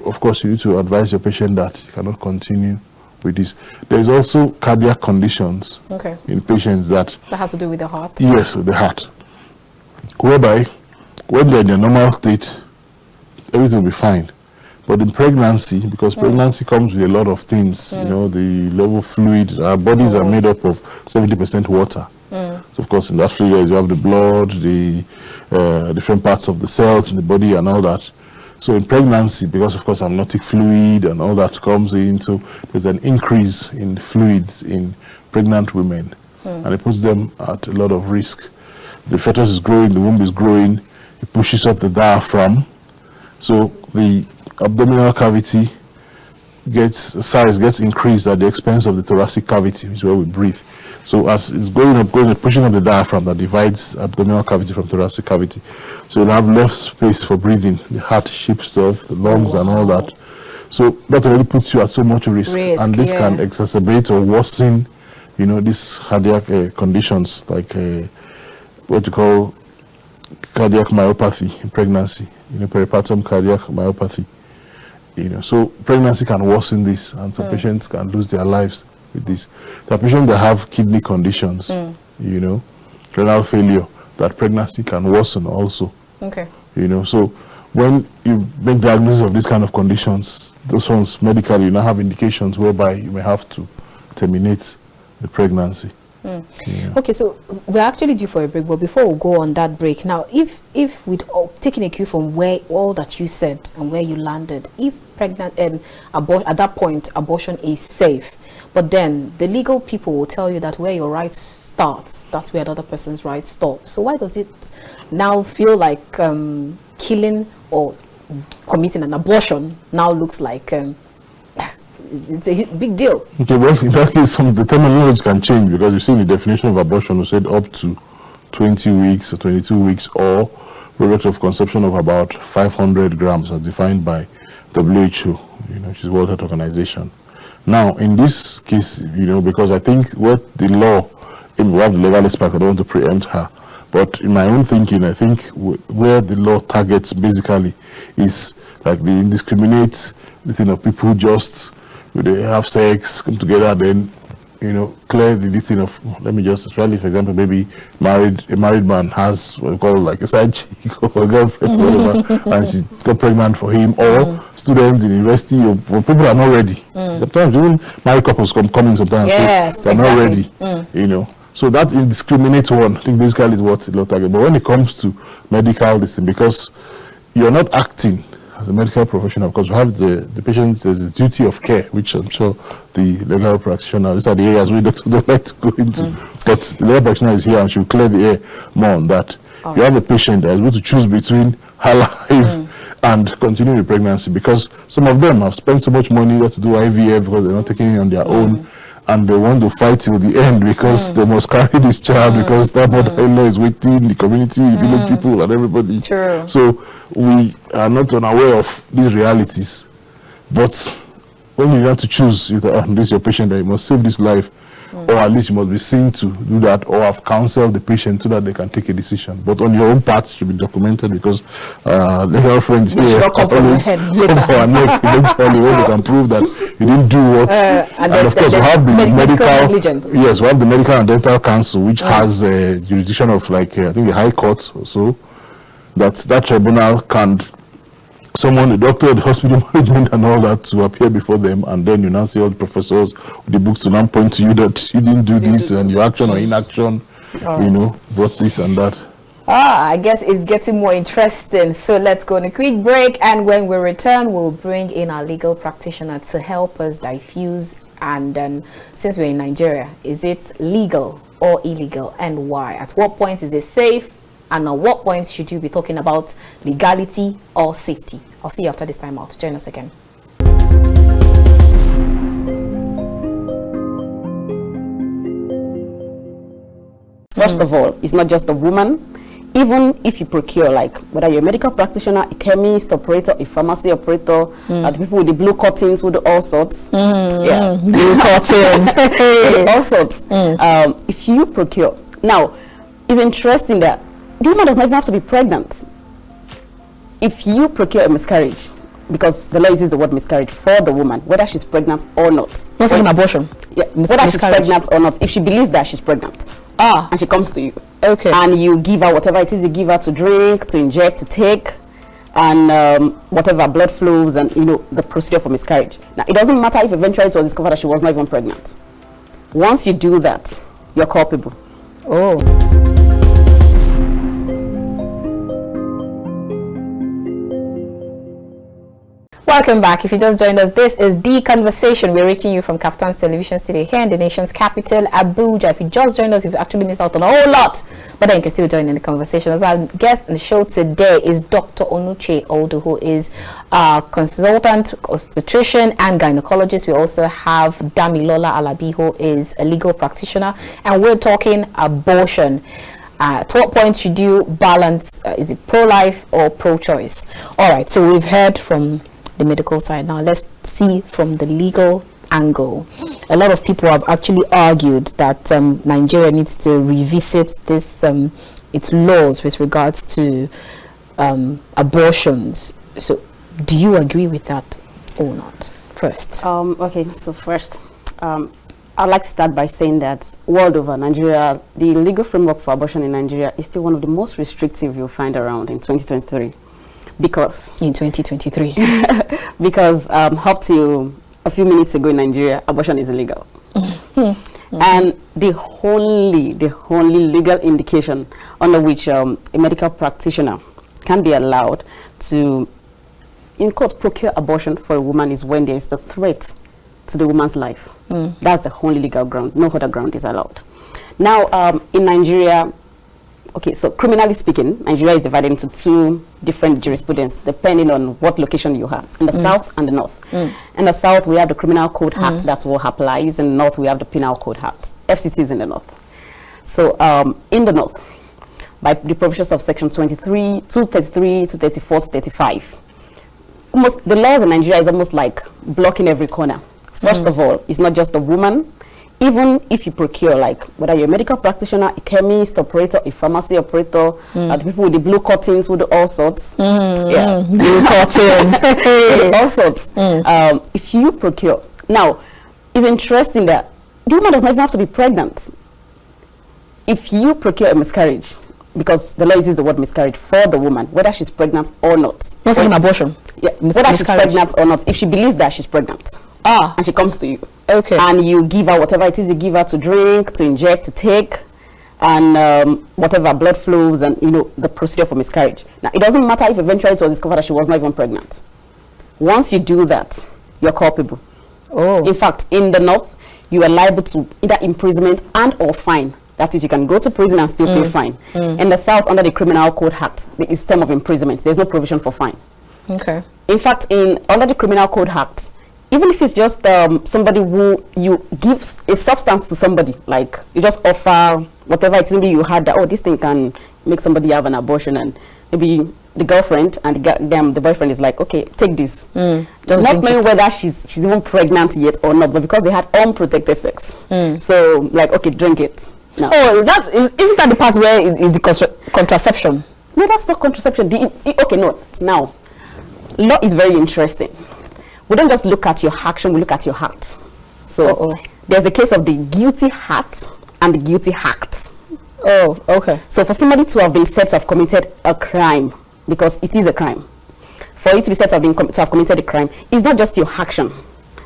of course, you need to advise your patient that you cannot continue with this. There's also cardiac conditions in patients that has to do with the heart. Yes, with the heart. Whereby, when they're in their normal state, everything will be fine. But in pregnancy, because pregnancy comes with a lot of things, the level of fluid, our bodies are made up of 70% water. So of course, in that fluid, you have the blood, the different parts of the cells in the body and all that. So in pregnancy, because of course amniotic fluid and all that comes in, so there's an increase in fluids in pregnant women, and it puts them at a lot of risk. The fetus is growing, the womb is growing, it pushes up the diaphragm, so the abdominal cavity size gets increased at the expense of the thoracic cavity, which is where we breathe. So as it's going up, pushing up the diaphragm that divides abdominal cavity from thoracic cavity. So you'll have less space for breathing. The heart shifts off, the lungs and all that. So that already puts you at so much risk. And this can exacerbate or worsen, these cardiac conditions like what you call cardiac myopathy in pregnancy, peripartum cardiac myopathy. So pregnancy can worsen this, and some patients can lose their lives with this. The patients that have kidney conditions, renal failure, that pregnancy can worsen also. So when you make diagnosis of these kind of conditions, those ones medically, you now have indications whereby you may have to terminate the pregnancy. Okay, so we're actually due for a break, but before we go on that break, now, if with taking a cue from where all that you said and where you landed, if pregnant at that point abortion is safe, but then the legal people will tell you that where your rights starts, that's where another person's rights stop. So why does it now feel like killing or committing an abortion now looks like it's a big deal? Okay, well, in that case, the terminology can change, because you see the definition of abortion, we said up to 20 weeks or 22 weeks, or rate of conception of about 500 grams as defined by WHO, which is World Health Organization. Now, in this case, because I think what the law, we have the legal expert, I don't want to preempt her, but in my own thinking, I think where the law targets basically is like the indiscriminate thing of people just, they have sex, come together, then clear the thing of, let me just, especially for example, maybe a married man has what we call like a side chick or a girlfriend, whatever, and she got pregnant for him, or students in university, or people are not ready. Sometimes even married couples come in sometimes, yes, they're not ready, So that indiscriminate one, I think basically is what the law targets. But when it comes to medical this thing, because you're not acting as a medical professional, because you have the patient, there's a duty of care, which I'm sure the legal practitioner, these are the areas we don't like to go into. But the legal practitioner is here and she'll clear the air more on that. You have a patient that is able to choose between her life and continuing the pregnancy, because some of them have spent so much money to do IVF because they're not taking it on their own, and they want to fight till the end because they must carry this child because that mother-in-law is waiting, the community, village people, and everybody. True. So we are not unaware of these realities, but when you have to choose, this is your patient, that you must save this life, or at least you must be seen to do that, or have counseled the patient so that they can take a decision. But on your own part, it should be documented, because legal friends here always come for our neck eventually when they can prove that you didn't do what. And of course, we have the medical, yes, we have the Medical and Dental Council, which has a jurisdiction of I think the High Court or so, that tribunal can someone, the doctor, the hospital management and all that, to appear before them, and then you now see all the professors with the books to now point to you that you didn't do this, and your action or inaction, brought this and that. I guess it's getting more interesting. So let's go on a quick break, and when we return, we'll bring in our legal practitioner to help us diffuse. And then, since we're in Nigeria, is it legal or illegal, and why? At what point is it safe? And at what point should you be talking about legality or safety? I'll see you after this time out. Join us again. First of all, it's not just a woman. Even if you procure, whether you're a medical practitioner, a chemist, operator, a pharmacy operator, the people with the blue curtains, with all sorts. Blue curtains. All sorts. If you procure. Now, it's interesting that the woman does not even have to be pregnant. If you procure a miscarriage, because the law uses the word miscarriage for the woman, whether she's pregnant or not. That's an abortion. Yeah, whether she's pregnant or not. If she believes that she's pregnant, and she comes to you, and you give her whatever it is you give her to drink, to inject, to take, and whatever, blood flows, and the procedure for miscarriage. Now, it doesn't matter if eventually it was discovered that she was not even pregnant. Once you do that, you're culpable. Welcome back. If you just joined us, this is The Conversation. We're reaching you from Kaftan's television studio here in the nation's capital, Abuja. If you just joined us, you've actually missed out on a whole lot, but then you can still join in the conversation. As our guest on the show today is Dr. Onuche Audu, who is a consultant, obstetrician, and gynecologist. We also have Damilola Alabi, who is a legal practitioner, and we're talking abortion. At what point should you balance, is it pro-life or pro-choice? All right, so we've heard from the medical side. Now let's see from the legal angle. A lot of people have actually argued that Nigeria needs to revisit this its laws with regards to abortions. So do you agree with that or not? First. Okay, so first, I'd like to start by saying that world over, Nigeria, the legal framework for abortion in Nigeria is still one of the most restrictive you'll find around in 2023. Because in 2023, because up to a few minutes ago in Nigeria, abortion is illegal. And the only legal indication under which a medical practitioner can be allowed to, in quotes, procure abortion for a woman is when there is the threat to the woman's life. That's the only legal ground. No other ground is allowed. Now, in Nigeria, okay, so criminally speaking, Nigeria is divided into two different jurisprudence depending on what location you have, in the south and the north. In the south, we have the Criminal Code Act, that's what applies. In the north, we have the Penal Code Act. FCT is in the north. So in the north, by the provisions of section 23, 233, 234, 235. The laws in Nigeria is almost like blocking every corner. First of all, it's not just a woman. Even if you procure, like whether you're a medical practitioner, a chemist, operator, a pharmacy operator, the people with the blue curtains who do all sorts. Blue curtains. All sorts. If you procure. Now, it's interesting that the woman does not even have to be pregnant. If you procure a miscarriage, because the law uses the word miscarriage for the woman, whether she's pregnant or not. That's an abortion. Yeah, whether she's pregnant or not. If she believes that she's pregnant, and she comes to you, and you give her whatever it is you give her to drink, to inject, to take, and whatever blood flows, and the procedure for miscarriage. Now, it doesn't matter if eventually it was discovered that she was not even pregnant. Once you do that, you're culpable. In fact, in the North, you are liable to either imprisonment and or fine. That is, you can go to prison and still pay fine. In the South, under the Criminal Code Act, it's term of imprisonment. There's no provision for fine. In fact, under the Criminal Code Act, even if it's just somebody who you give a substance to somebody, like you just offer whatever it's maybe you had that, this thing can make somebody have an abortion, and maybe the girlfriend and the boyfriend is like, okay, take this. Not knowing whether she's even pregnant yet or not, but because they had unprotected sex. So, like, okay, drink it. No. Isn't that the part where it is the contraception? No, that's not contraception. Okay, no. Now, law is very interesting. We don't just look at your action, we look at your heart. So, there's a case of the guilty heart and the guilty act. So, for somebody to have been said to have committed a crime, because it is a crime, for it to be said to have committed a crime, it's not just your action.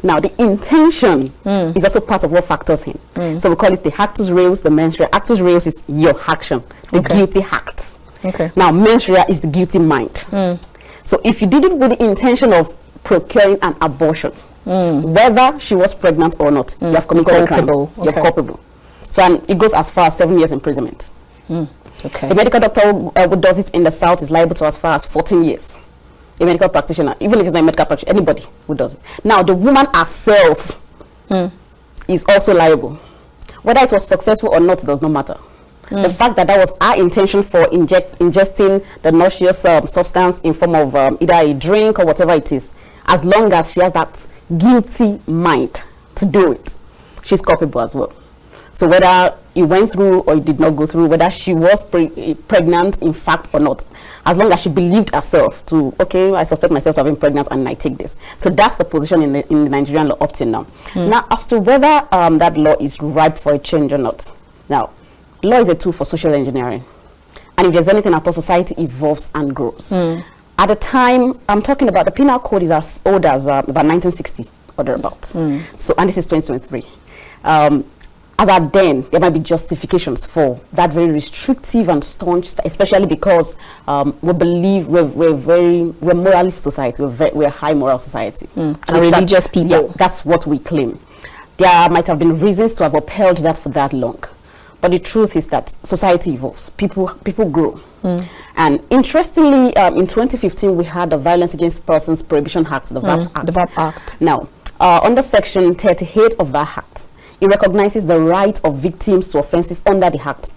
Now, the intention is also part of what factors in. So we call it the actus reus, the mens rea. Actus reus is your action, the guilty act. Now, mens rea is the guilty mind. So if you did it with the intention of procuring an abortion, whether she was pregnant or not, you have committed a crime. You're culpable. So, and it goes as far as 7 years imprisonment. The medical doctor who does it in the South is liable to as far as 14 years. A medical practitioner, even if it's not a medical practitioner, anybody who does it. Now, the woman herself is also liable. Whether it was successful or not does not matter. The fact that was our intention for ingesting the nauseous substance in form of either a drink or whatever it is, as long as she has that guilty mind to do it, she's culpable as well. So whether you went through or you did not go through, whether she was pregnant in fact or not, as long as she believed herself to, okay, I suspect myself to have been pregnant and I take this. So that's the position in the Nigerian law up till now. Now, as to whether that law is ripe for a change or not. Now, law is a tool for social engineering. And if there's anything at all, society evolves and grows. At the time, I'm talking about the penal code is as old as about 1960 or thereabouts. So, and this is 2023. As at then, there might be justifications for that very restrictive and staunch, especially because we believe we're moralist society, we're a high moral society. And religious people. Yeah, that's what we claim. There might have been reasons to have upheld that for that long. But the truth is that society evolves, people grow. And interestingly, in 2015, we had the Violence Against Persons Prohibition Act, the VAP Act. The VAP Act. Now, under Section 38 of that Act, it recognizes the right of victims to offenses under the Act.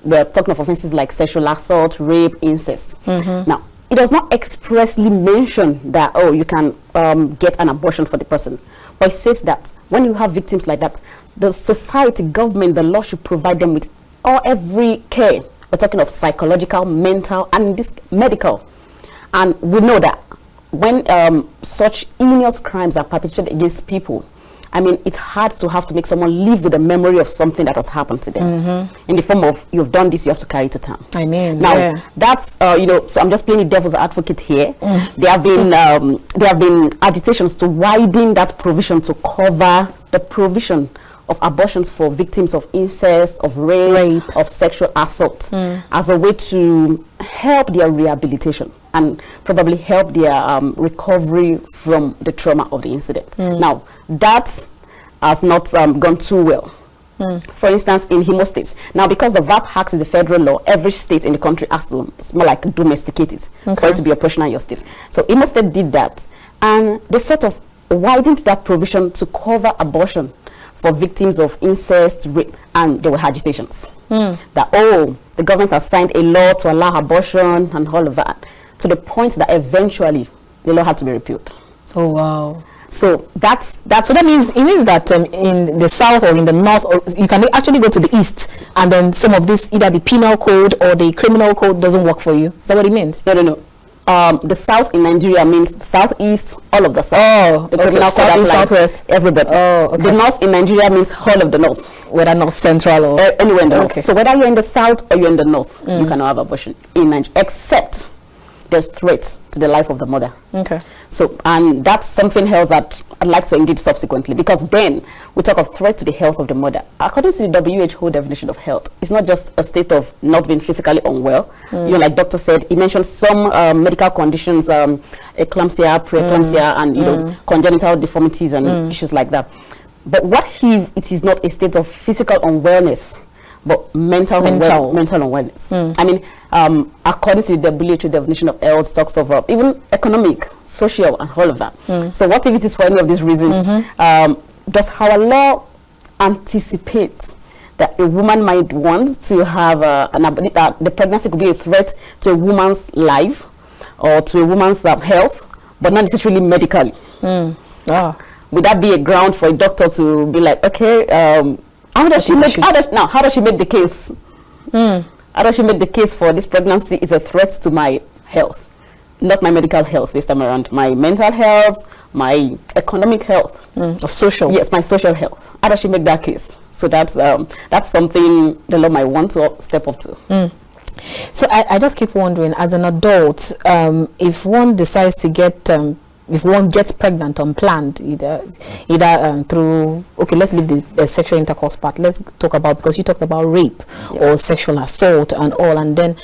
We're talking of offenses like sexual assault, rape, incest. Now, it does not expressly mention that, you can get an abortion for the person. But it says that when you have victims like that, the society, government, the law should provide them with every care. We're talking of psychological, mental, and this medical. And we know that when such heinous crimes are perpetrated against people, I mean, it's hard to have to make someone live with the memory of something that has happened to them. In the form of, you've done this, you have to carry it to term. I mean, now, that's, so I'm just playing the devil's advocate here. There have been agitations to widen that provision to cover the provision of abortions for victims of incest, of rape. Of sexual assault, as a way to help their rehabilitation and probably help their recovery from the trauma of the incident. Now, that has not gone too well. For instance, in Imo State. Now, because the VAP Act is a federal law, every state in the country has to, it's more like domesticate it for it to be operational in your state. So Imo State did that, and they sort of widened that provision to cover abortion for victims of incest, rape, and there were agitations. That, oh, the government has signed a law to allow abortion and all of that, to the point that eventually the law had to be repealed. Oh, wow. So that's so that means that in the south or in the north, or you can actually go to the east, and then some of this, either the penal code or the criminal code, doesn't work for you. Is that what it means? No. The south in Nigeria means southeast, all of the south. Oh, the criminal code applies southwest, everybody. Oh, okay. The north in Nigeria means all of the north, whether north central or anywhere in the north. Okay. So whether you're in the south or you're in the north, you cannot have abortion in Nigeria, except there's threat to the life of the mother. Okay. So, and that's something else that I'd like to engage subsequently, because then we talk of threat to the health of the mother. According to the WHO definition of health, it's not just a state of not being physically unwell. You know, like doctor said, he mentioned some medical conditions, eclampsia, preeclampsia, and you know, congenital deformities and issues like that. But what if it is not a state of physical unwellness, but mental unwellness? I mean, according to the WHO definition of health, talks of even economic, social, and all of that. So what if it is for any of these reasons? Does our law anticipate that a woman might want to have the pregnancy could be a threat to a woman's life or to a woman's health, but not necessarily medically? Would that be a ground for a doctor to be like, okay, how does she make the case? How does she make the case for this pregnancy is a threat to my health, not my medical health this time around, my mental health, my economic health, social? Yes, my social health. How does she make that case? So that's something the law might want to step up to. So I just keep wondering, as an adult, if one decides to get if one gets pregnant unplanned, either through, okay, let's leave the sexual intercourse part. Let's talk about, because you talked about rape or sexual assault and all, and then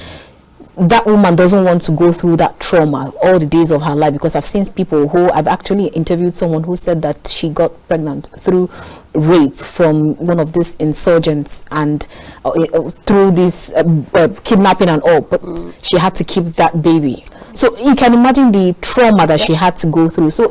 that woman doesn't want to go through that trauma all the days of her life, because I've seen people who, I've actually interviewed someone who said that she got pregnant through rape from one of these insurgents and through this kidnapping and all, but she had to keep that baby. So you can imagine the trauma that she had to go through. So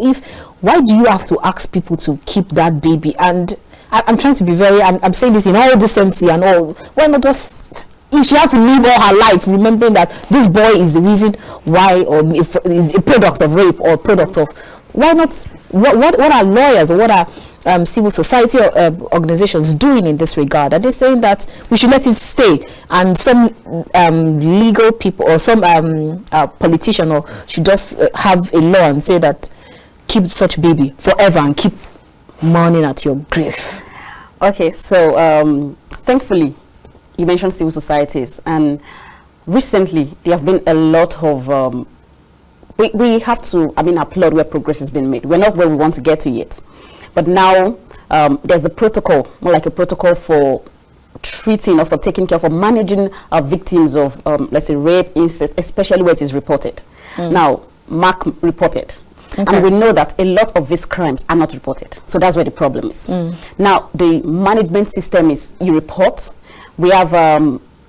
why do you have to ask people to keep that baby? And I'm trying to be very, I'm saying this in all decency and all, why not just, if she has to live all her life remembering that this boy is the reason why, or if is a product of rape or product of, why not, what are lawyers or what are civil society organizations doing in this regard? Are they saying that we should let it stay, and some legal people or some politician or should just have a law and say that keep such baby forever and keep mourning at your grave? Okay, so thankfully you mentioned civil societies, and recently there have been a lot of we have to, applaud where progress has been made. We're not where we want to get to yet, but now there's a protocol, more like a protocol for treating or for taking care of or managing victims of let's say rape, incest, especially where it is reported. Now, Mark reported. And we know that a lot of these crimes are not reported. So that's where the problem is. Now, the management system is you report. We have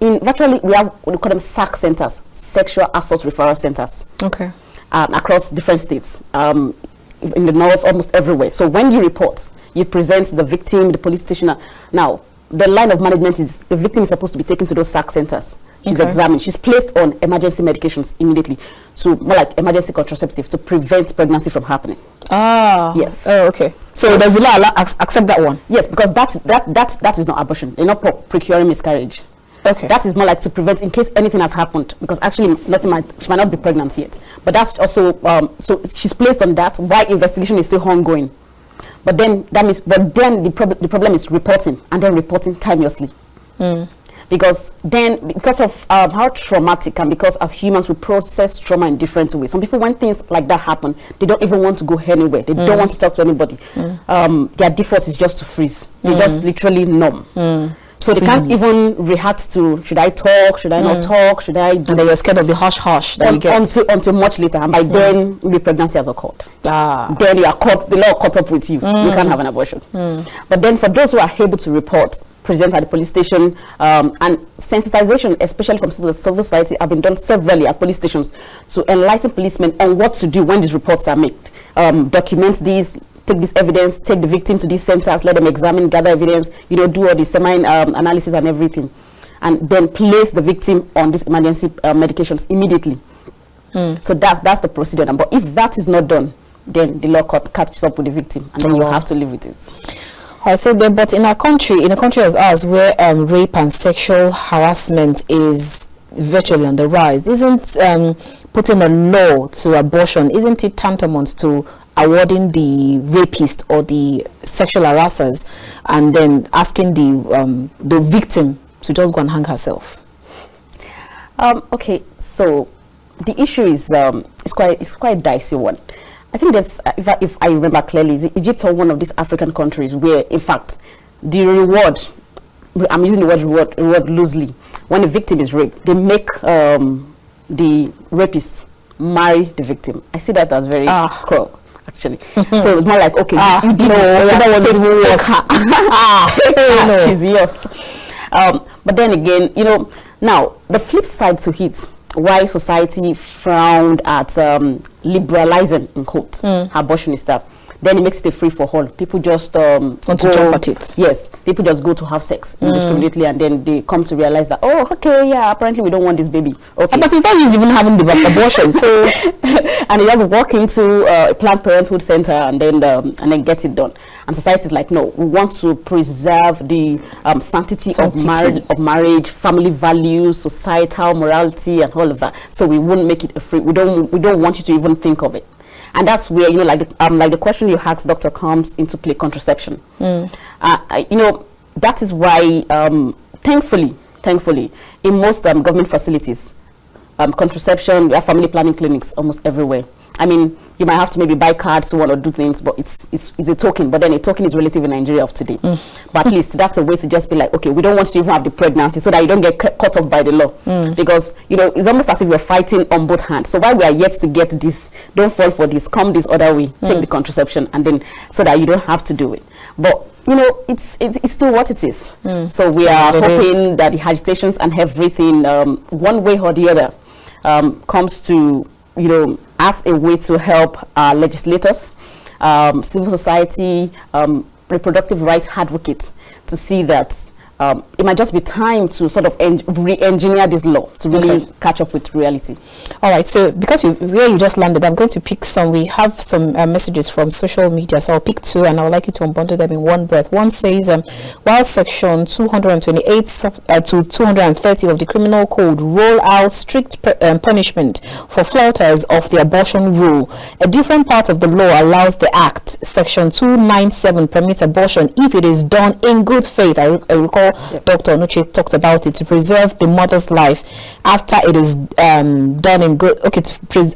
we call them SAC centers, sexual assault referral centers. Okay. Across different states. In the north, almost everywhere. So when you report, you present the victim, the police station. Now, the line of management is the victim is supposed to be taken to those SAC centers. She's examined. She's placed on emergency medications immediately, so more like emergency contraceptive to prevent pregnancy from happening. Yes. Oh, okay. So does the law accept that one? Yes, because that is not abortion. They're not procuring miscarriage. Okay. That is more like to prevent in case anything has happened, because actually she might not be pregnant yet. But that's also so she's placed on that while investigation is still ongoing. But then the problem is reporting, and then reporting timelessly. Because of how traumatic, and because as humans we process trauma in different ways. Some people, when things like that happen, they don't even want to go anywhere. They don't want to talk to anybody. Their default is just to freeze. They just literally numb. So they can't even react to, should I talk, should I not talk, should I do, and then you're scared of the hush that you get until much later, and by then the pregnancy has occurred. Then you are caught, the law caught up with you. You can't have an abortion. But then for those who are able to report, present at the police station, and sensitization, especially from civil society, have been done severally at police stations to enlighten policemen on what to do when these reports are made. Document these, take this evidence, take the victim to these centers, let them examine, gather evidence, you know, do all the semen analysis and everything, and then place the victim on these emergency medications immediately. So that's the procedure. But if that is not done, then the law court catches up with the victim, and then you have to live with it. So but in a country as ours, where rape and sexual harassment is virtually on the rise, isn't putting a law to abortion, isn't it tantamount to awarding the rapist or the sexual harassers and then asking the victim to just go and hang herself? Okay, so the issue is it's quite a dicey one. I think there's, if I remember clearly, Egypt or one of these African countries where, in fact, the reward, I'm using the word reward loosely, when a victim is raped, they make the rapist marry the victim. I see that as very cruel, actually. So it's more like, okay, you did it, she's yours. But then again, you know, now the flip side to it, why society frowned at liberalizing, in quote, abortion is that then it makes it a free for all. People just want to jump at it. Yes, people just go to have sex indiscriminately, and then they come to realize that, oh, okay, yeah, apparently we don't want this baby. Okay, but it's not even having the abortion, so and he just walk into a Planned Parenthood center and then get it done. And society is like, no, we want to preserve the sanctity of marriage, family values, societal morality, and all of that. So we won't make it a free. We don't want you to even think of it. And that's where, you know, like the question you asked, Doctor, comes into play: contraception. You know, that is why, thankfully, in most government facilities, contraception, we have family planning clinics almost everywhere. I mean, you might have to maybe buy cards to want to do things, but it's a token. But then a token is relative in Nigeria of today. But at least that's a way to just be like, okay, we don't want you to even have the pregnancy, so that you don't get caught up by the law. Because, you know, it's almost as if you're fighting on both hands. So while we are yet to get this, don't fall for this, come this other way, take the contraception, and then so that you don't have to do it. But you know, it's still what it is. So we are hoping that the agitations and everything, one way or the other, comes to, you know, as a way to help legislators, civil society, reproductive rights advocates to see that it might just be time to sort of re-engineer this law to really catch up with reality. All right, so because where you just landed, I'm going to pick some. We have some messages from social media, so I'll pick two and I would like you to unbundle them in one breath. One says, while section 228 to 230 of the criminal code roll out strict punishment for flauters of the abortion rule, a different part of the law allows the act. Section 297 permits abortion if it is done in good faith. I recall Dr. Onuche talked about it, to preserve the mother's life after it is done in good,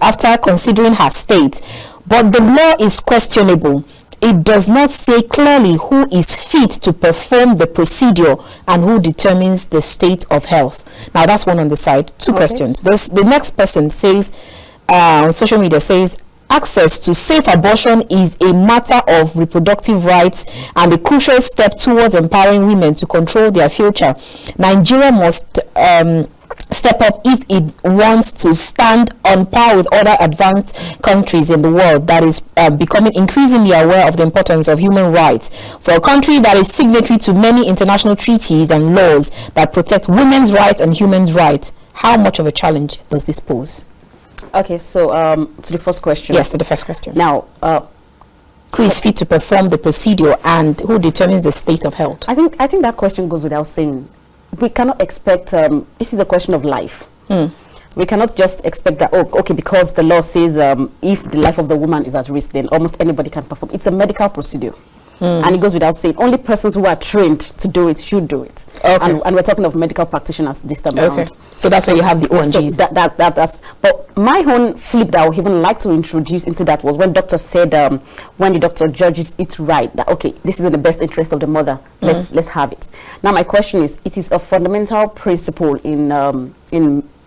after considering her state. But the law is questionable. It does not say clearly who is fit to perform the procedure and who determines the state of health. Now that's one on the side. Two questions. The next person says, on social media says, access to safe abortion is a matter of reproductive rights and a crucial step towards empowering women to control their future. Nigeria must step up if it wants to stand on par with other advanced countries in the world that is becoming increasingly aware of the importance of human rights. For a country that is signatory to many international treaties and laws that protect women's rights and human rights, how much of a challenge does this pose? Okay, so to the first question. Yes, to the first question. Now, who is fit to perform the procedure and who determines the state of health? I think that question goes without saying. We cannot expect, this is a question of life. We cannot just expect that, oh, okay, because the law says if the life of the woman is at risk, then almost anybody can perform. It's a medical procedure. And it goes without saying, only persons who are trained to do it should do it. Okay. And we're talking of medical practitioners this time around. So that's where you have the ONGs. So that's, but my own flip that I would even like to introduce into that was when doctor said, when the doctor judges it right, that, okay, this is in the best interest of the mother, let's have it. Now my question is, it is a fundamental principle in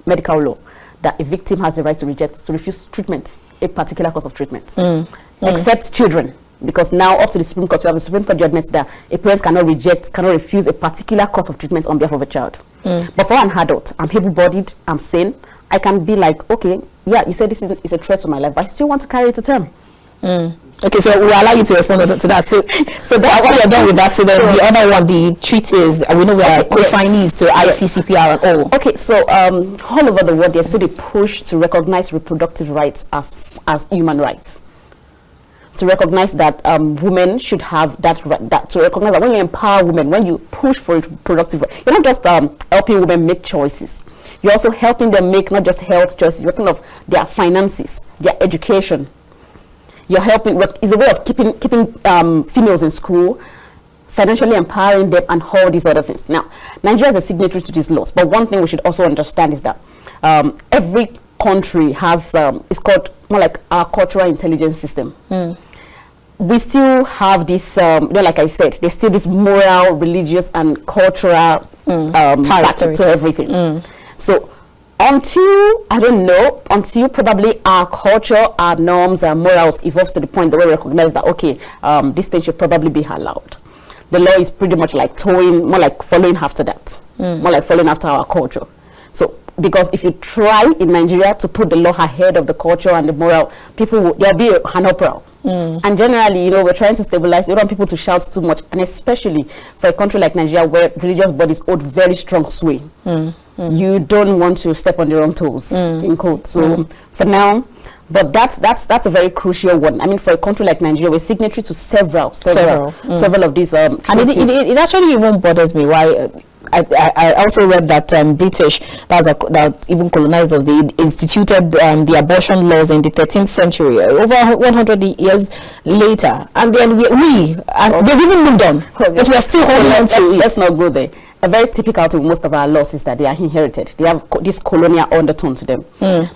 medical law that a victim has the right to refuse treatment, a particular course of treatment, except children. Because now up to the Supreme Court, we have a Supreme Court judgment that a parent cannot refuse a particular course of treatment on behalf of a child. But for an adult, I'm able-bodied, I'm sane, I can be like, okay, yeah, you said this is a threat to my life, but I still want to carry it to term. Okay, so we'll allow you to respond to that. So that when you're done with that, so then the other one, the treaties, we know we are co-signees to ICCPR and all. Okay, so all over the world, there's still a push to recognize reproductive rights as human rights. To recognize that women should have that right, to recognize that when you empower women, when you push for reproductive rights, you're not just helping women make choices. You're also helping them make not just health choices, you're thinking of their finances, their education. You're helping, it's a way of keeping females in school, financially empowering them, and all these other things. Now, Nigeria is a signatory to these laws, but one thing we should also understand is that every country has, it's called more like our cultural intelligence system. We still have this, like I said, there's still this moral, religious, and cultural ties to everything. So until, I don't know, until probably our culture, our norms, our morals evolve to the point that we recognize that, okay, this thing should probably be allowed. The law is pretty much like more like following after that, more like following after our culture. So, because if you try in Nigeria to put the law ahead of the culture and the moral, there'll be an uproar. And generally, we're trying to stabilize. We don't want people to shout too much, and especially for a country like Nigeria where religious bodies hold very strong sway. You don't want to step on the wrong toes, in quotes. So for now, but that's a very crucial one. I mean, for a country like Nigeria, we're signatory to several of these. And it actually even bothers me why. I also read that British, that even colonized us, they instituted the abortion laws in the 13th century, over 100 years later, and then they've even moved on, but we're still holding on to it. Let's not go there. A very typical to most of our laws is that they are inherited. They have this colonial undertone to them.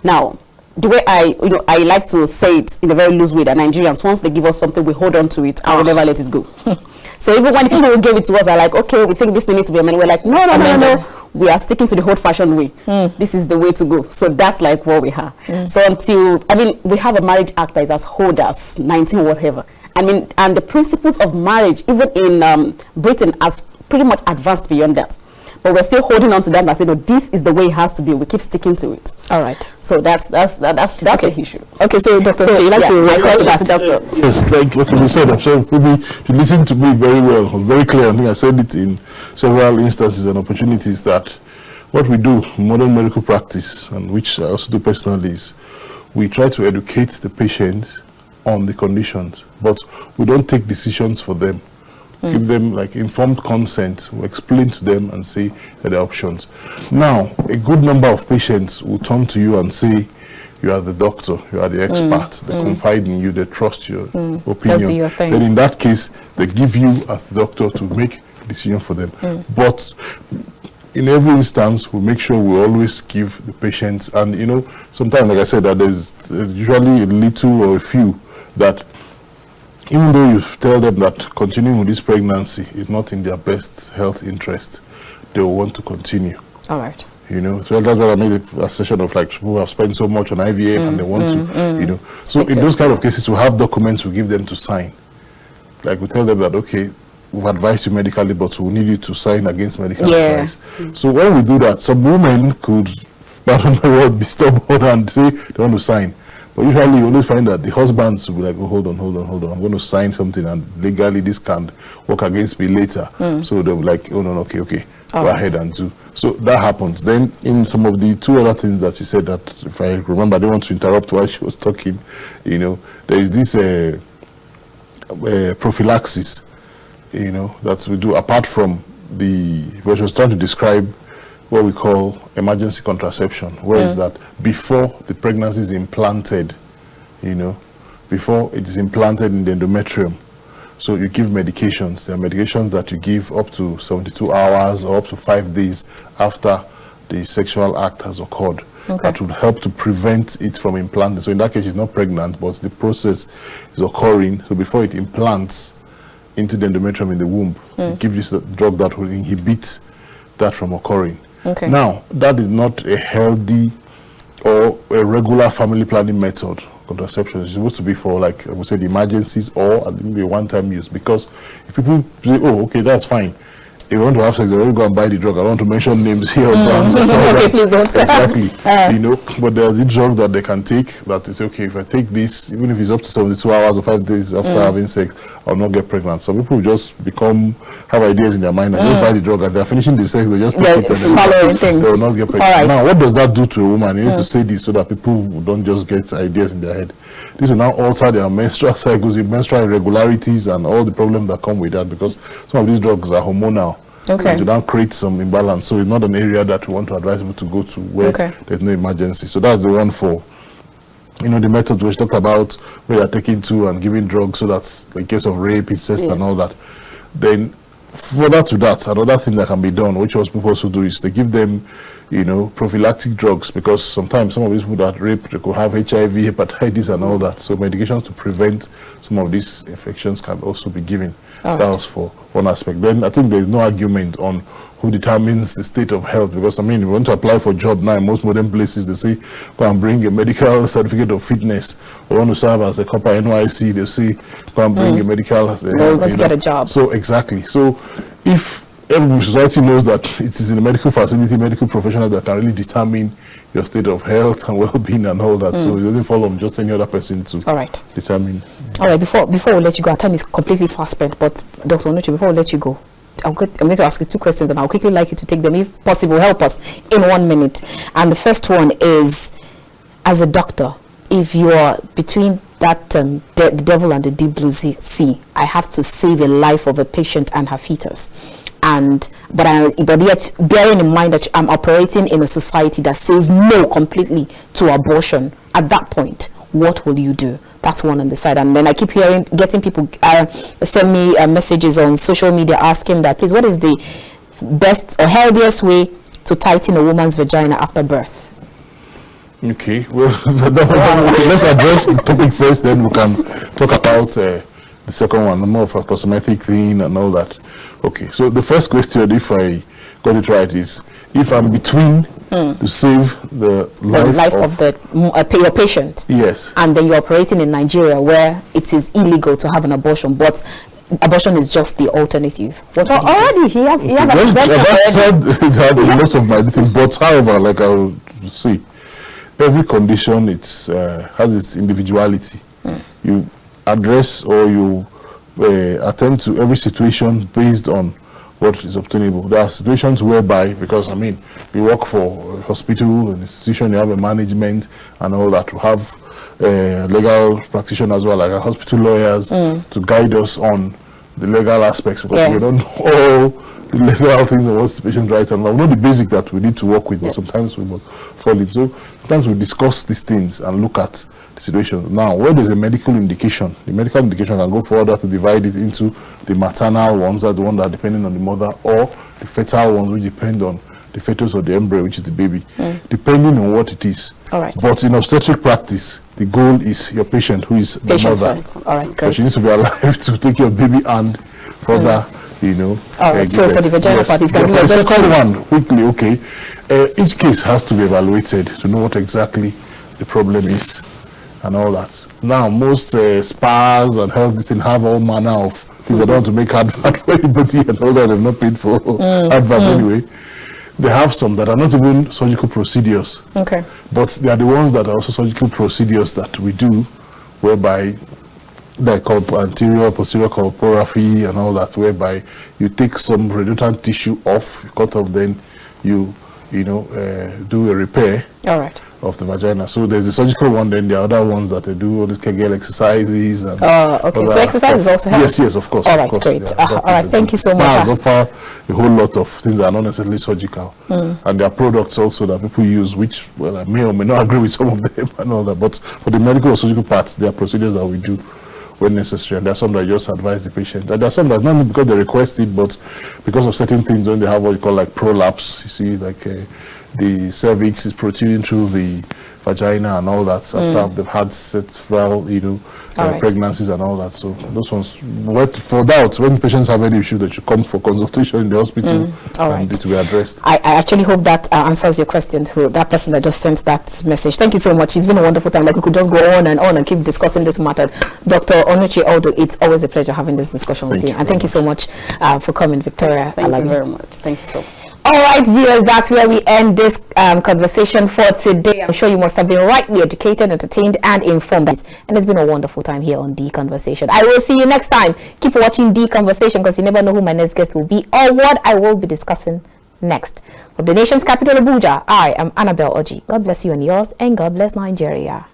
Now, the way I like to say it in a very loose way, that Nigerians, once they give us something, we hold on to it and we never let it go. So even when people who gave it to us are like, okay, we think this thing needs to be amended, we're like, no, we are sticking to the old-fashioned way. This is the way to go. So that's like what we have. So we have a marriage act that is as old as 19 whatever. And the principles of marriage, even in Britain, has pretty much advanced beyond that. But we're still holding on to that and saying, no, this is the way it has to be. We keep sticking to it. All right. So that's the issue. Okay, so Dr. you like to respond to that? Yes, like you said, so maybe to listen to me very well, very clear. I think I said it in several instances and opportunities that what we do in modern medical practice, and which I also do personally, is we try to educate the patient on the conditions, but we don't take decisions for them. Give them like informed consent. We explain to them and say the options. Now, a good number of patients will turn to you and say, you are the doctor, you are the expert, they confide in you, they trust your opinion. Just do your thing. Then in that case, they give you as the doctor to make a decision for them. But in every instance, we make sure we always give the patients, and sometimes, like I said, that there's usually a little or a few that even though you tell them that continuing with this pregnancy is not in their best health interest, they will want to continue. All right. So that's why I made a session of like people have spent so much on IVF and they want to, So in those kind of cases, we have documents we give them to sign. Like we tell them that, okay, we've advised you medically, but we need you to sign against medical advice. So when we do that, some women could, pardon the word, be stubborn and say they want to sign. But usually you always find that the husbands will be like, oh, hold on. I'm going to sign something and legally this can't work against me later. So they'll be like, oh, no, okay, go ahead and do. So that happens. Then in some of the two other things that she said that, if I remember, I didn't want to interrupt while she was talking, there is this prophylaxis, that we do apart from what she was trying to describe what we call emergency contraception, where is that before the pregnancy is implanted, before it is implanted in the endometrium. So you give medications. There are medications that you give up to 72 hours or up to 5 days after the sexual act has occurred. That would help to prevent it from implanting. So in that case, she's not pregnant, but the process is occurring. So before it implants into the endometrium in the womb, you give this drug that will inhibit that from occurring. Now, that is not a healthy or a regular family planning method. Contraception is supposed to be for, like I would say, the emergencies or maybe one-time use. Because if people say, oh, okay, that's fine, if you want to have sex, you already go and buy the drug. I don't want to mention names here. Brands and all Okay, that. please don't. Exactly. You know, but there's a drug that they can take that is okay. If I take this, even if it's up to 72 hours or 5 days after having sex, I'll not get pregnant. Some people just have ideas in their mind and just buy the drug, and they're finishing the sex, they just take it and swallowing things. They will not get pregnant. Now, what does that do to a woman? You need to say this so that people don't just get ideas in their head. This will now alter their menstrual cycles, the menstrual irregularities, and all the problems that come with that, because some of these drugs are hormonal. Okay. To now create some imbalance. So it's not an area that we want to advise people to go to where there's no emergency. So that's the one for, you know, the method which talked about where they're taking to and giving drugs so that in case of rape, incest, and all that. Then further to that, another thing that can be done, which people also do, is they give them, you know, prophylactic drugs, because sometimes some of these people that rape, they could have HIV, hepatitis, and all that. So medications to prevent some of these infections can also be given. That was for one aspect. Then I think there's no argument on who determines the state of health, because I mean, if you want to apply for a job now in most modern places, they say go and bring a medical certificate of fitness. Or want to serve as a copper NYC, they say go and bring a medical you're going to get a job. So exactly. So if every society knows that it is in a medical facility, medical professionals that can really determine your state of health and well-being and all that. So it doesn't fall on just any other person to determine. All right, before we let you go, our time is completely fast spent, but Dr. Onuche, before we let you go, I'm going to ask you 2 questions, and I'll quickly like you to take them, if possible. Help us in 1 minute. And the first one is, as a doctor, if you are between that the devil and the deep blue sea, I have to save a life of a patient and her fetus. But yet bearing in mind that I'm operating in a society that says no completely to abortion, at that point, what will you do? That's one on the side. And then I keep getting people send me messages on social media asking that, please, what is the best or healthiest way to tighten a woman's vagina after birth? Okay, well, let's address the topic first, then we can talk about the second one, more of a cosmetic thing and all that. Okay, so the first question, if I got it right, is if I'm between to save the life of your patient. Yes. And then you're operating in Nigeria where it is illegal to have an abortion, but abortion is just the alternative. Already he has an exemption. I've said that in most of my things, but however, like I will say, every condition has its individuality. You address or you attend to every situation based on what is obtainable. There are situations whereby, because I mean, we work for a hospital, an institution, you have a management and all that. We have legal practitioners as well, like our hospital lawyers, to guide us on the legal aspects, because we don't know all the legal things and what's the patient's rights, and we know the basic that we need to work with, but sometimes we must fall in. So sometimes we discuss these things and look at the situation. Now, where there's a medical indication, the medical indication can go further to divide it into the maternal ones, that's the one that are depending on the mother, or the fetal ones, which depend on the fetus or the embryo, which is the baby, depending on what it is. All right. But in obstetric practice, the goal is your patient, who is the mother. First. All right, great. But she needs to be alive to take your baby and further, you know. All right, so for the vagina part, if you can the second one, quickly, okay. Each case has to be evaluated to know what exactly the problem is and all that. Now, most spas and health thing have all manner of things. They don't want to make advert for anybody and all that. They've not paid for advert anyway. They have some that are not even surgical procedures. Okay. But they are the ones that are also surgical procedures that we do, whereby they're called anterior, posterior colporraphy and all that, whereby you take some redundant tissue off, you cut off, then you do a repair. All right. Of the vagina. So there's the surgical one, then there are other ones that they do all these Kegel exercises and okay, so exercises also help. Yes, of course. All right, great. All right, thank you so much. They offer a whole lot of things that are not necessarily surgical, and there are products also that people use, which, well, I may or may not agree with some of them and all that, but for the medical or surgical parts, there are procedures that we do when necessary, and there are some that just advise the patient. And there are some that's not because they request it, but because of certain things when they have what you call like prolapse. You see, like the cervix is protruding through the vagina and all that after they've had several, pregnancies and all that. So those ones, for that, when patients have any issue, they should come for consultation in the hospital and it will be addressed. I actually hope that answers your question to that person that just sent that message. Thank you so much. It's been a wonderful time. Like, we could just go on and keep discussing this matter. Dr. Onuche Audu, it's always a pleasure having this discussion with you. And thank you so much for coming, Victoria. Thank you very much. Thank you so much. All right, viewers, that's where we end this conversation for today. I'm sure you must have been rightly educated, entertained, and informed. And it's been a wonderful time here on The Conversation. I will see you next time. Keep watching The Conversation, because you never know who my next guest will be or what I will be discussing next. From the nation's capital, Abuja, I am Annabel Orji. God bless you and yours, and God bless Nigeria.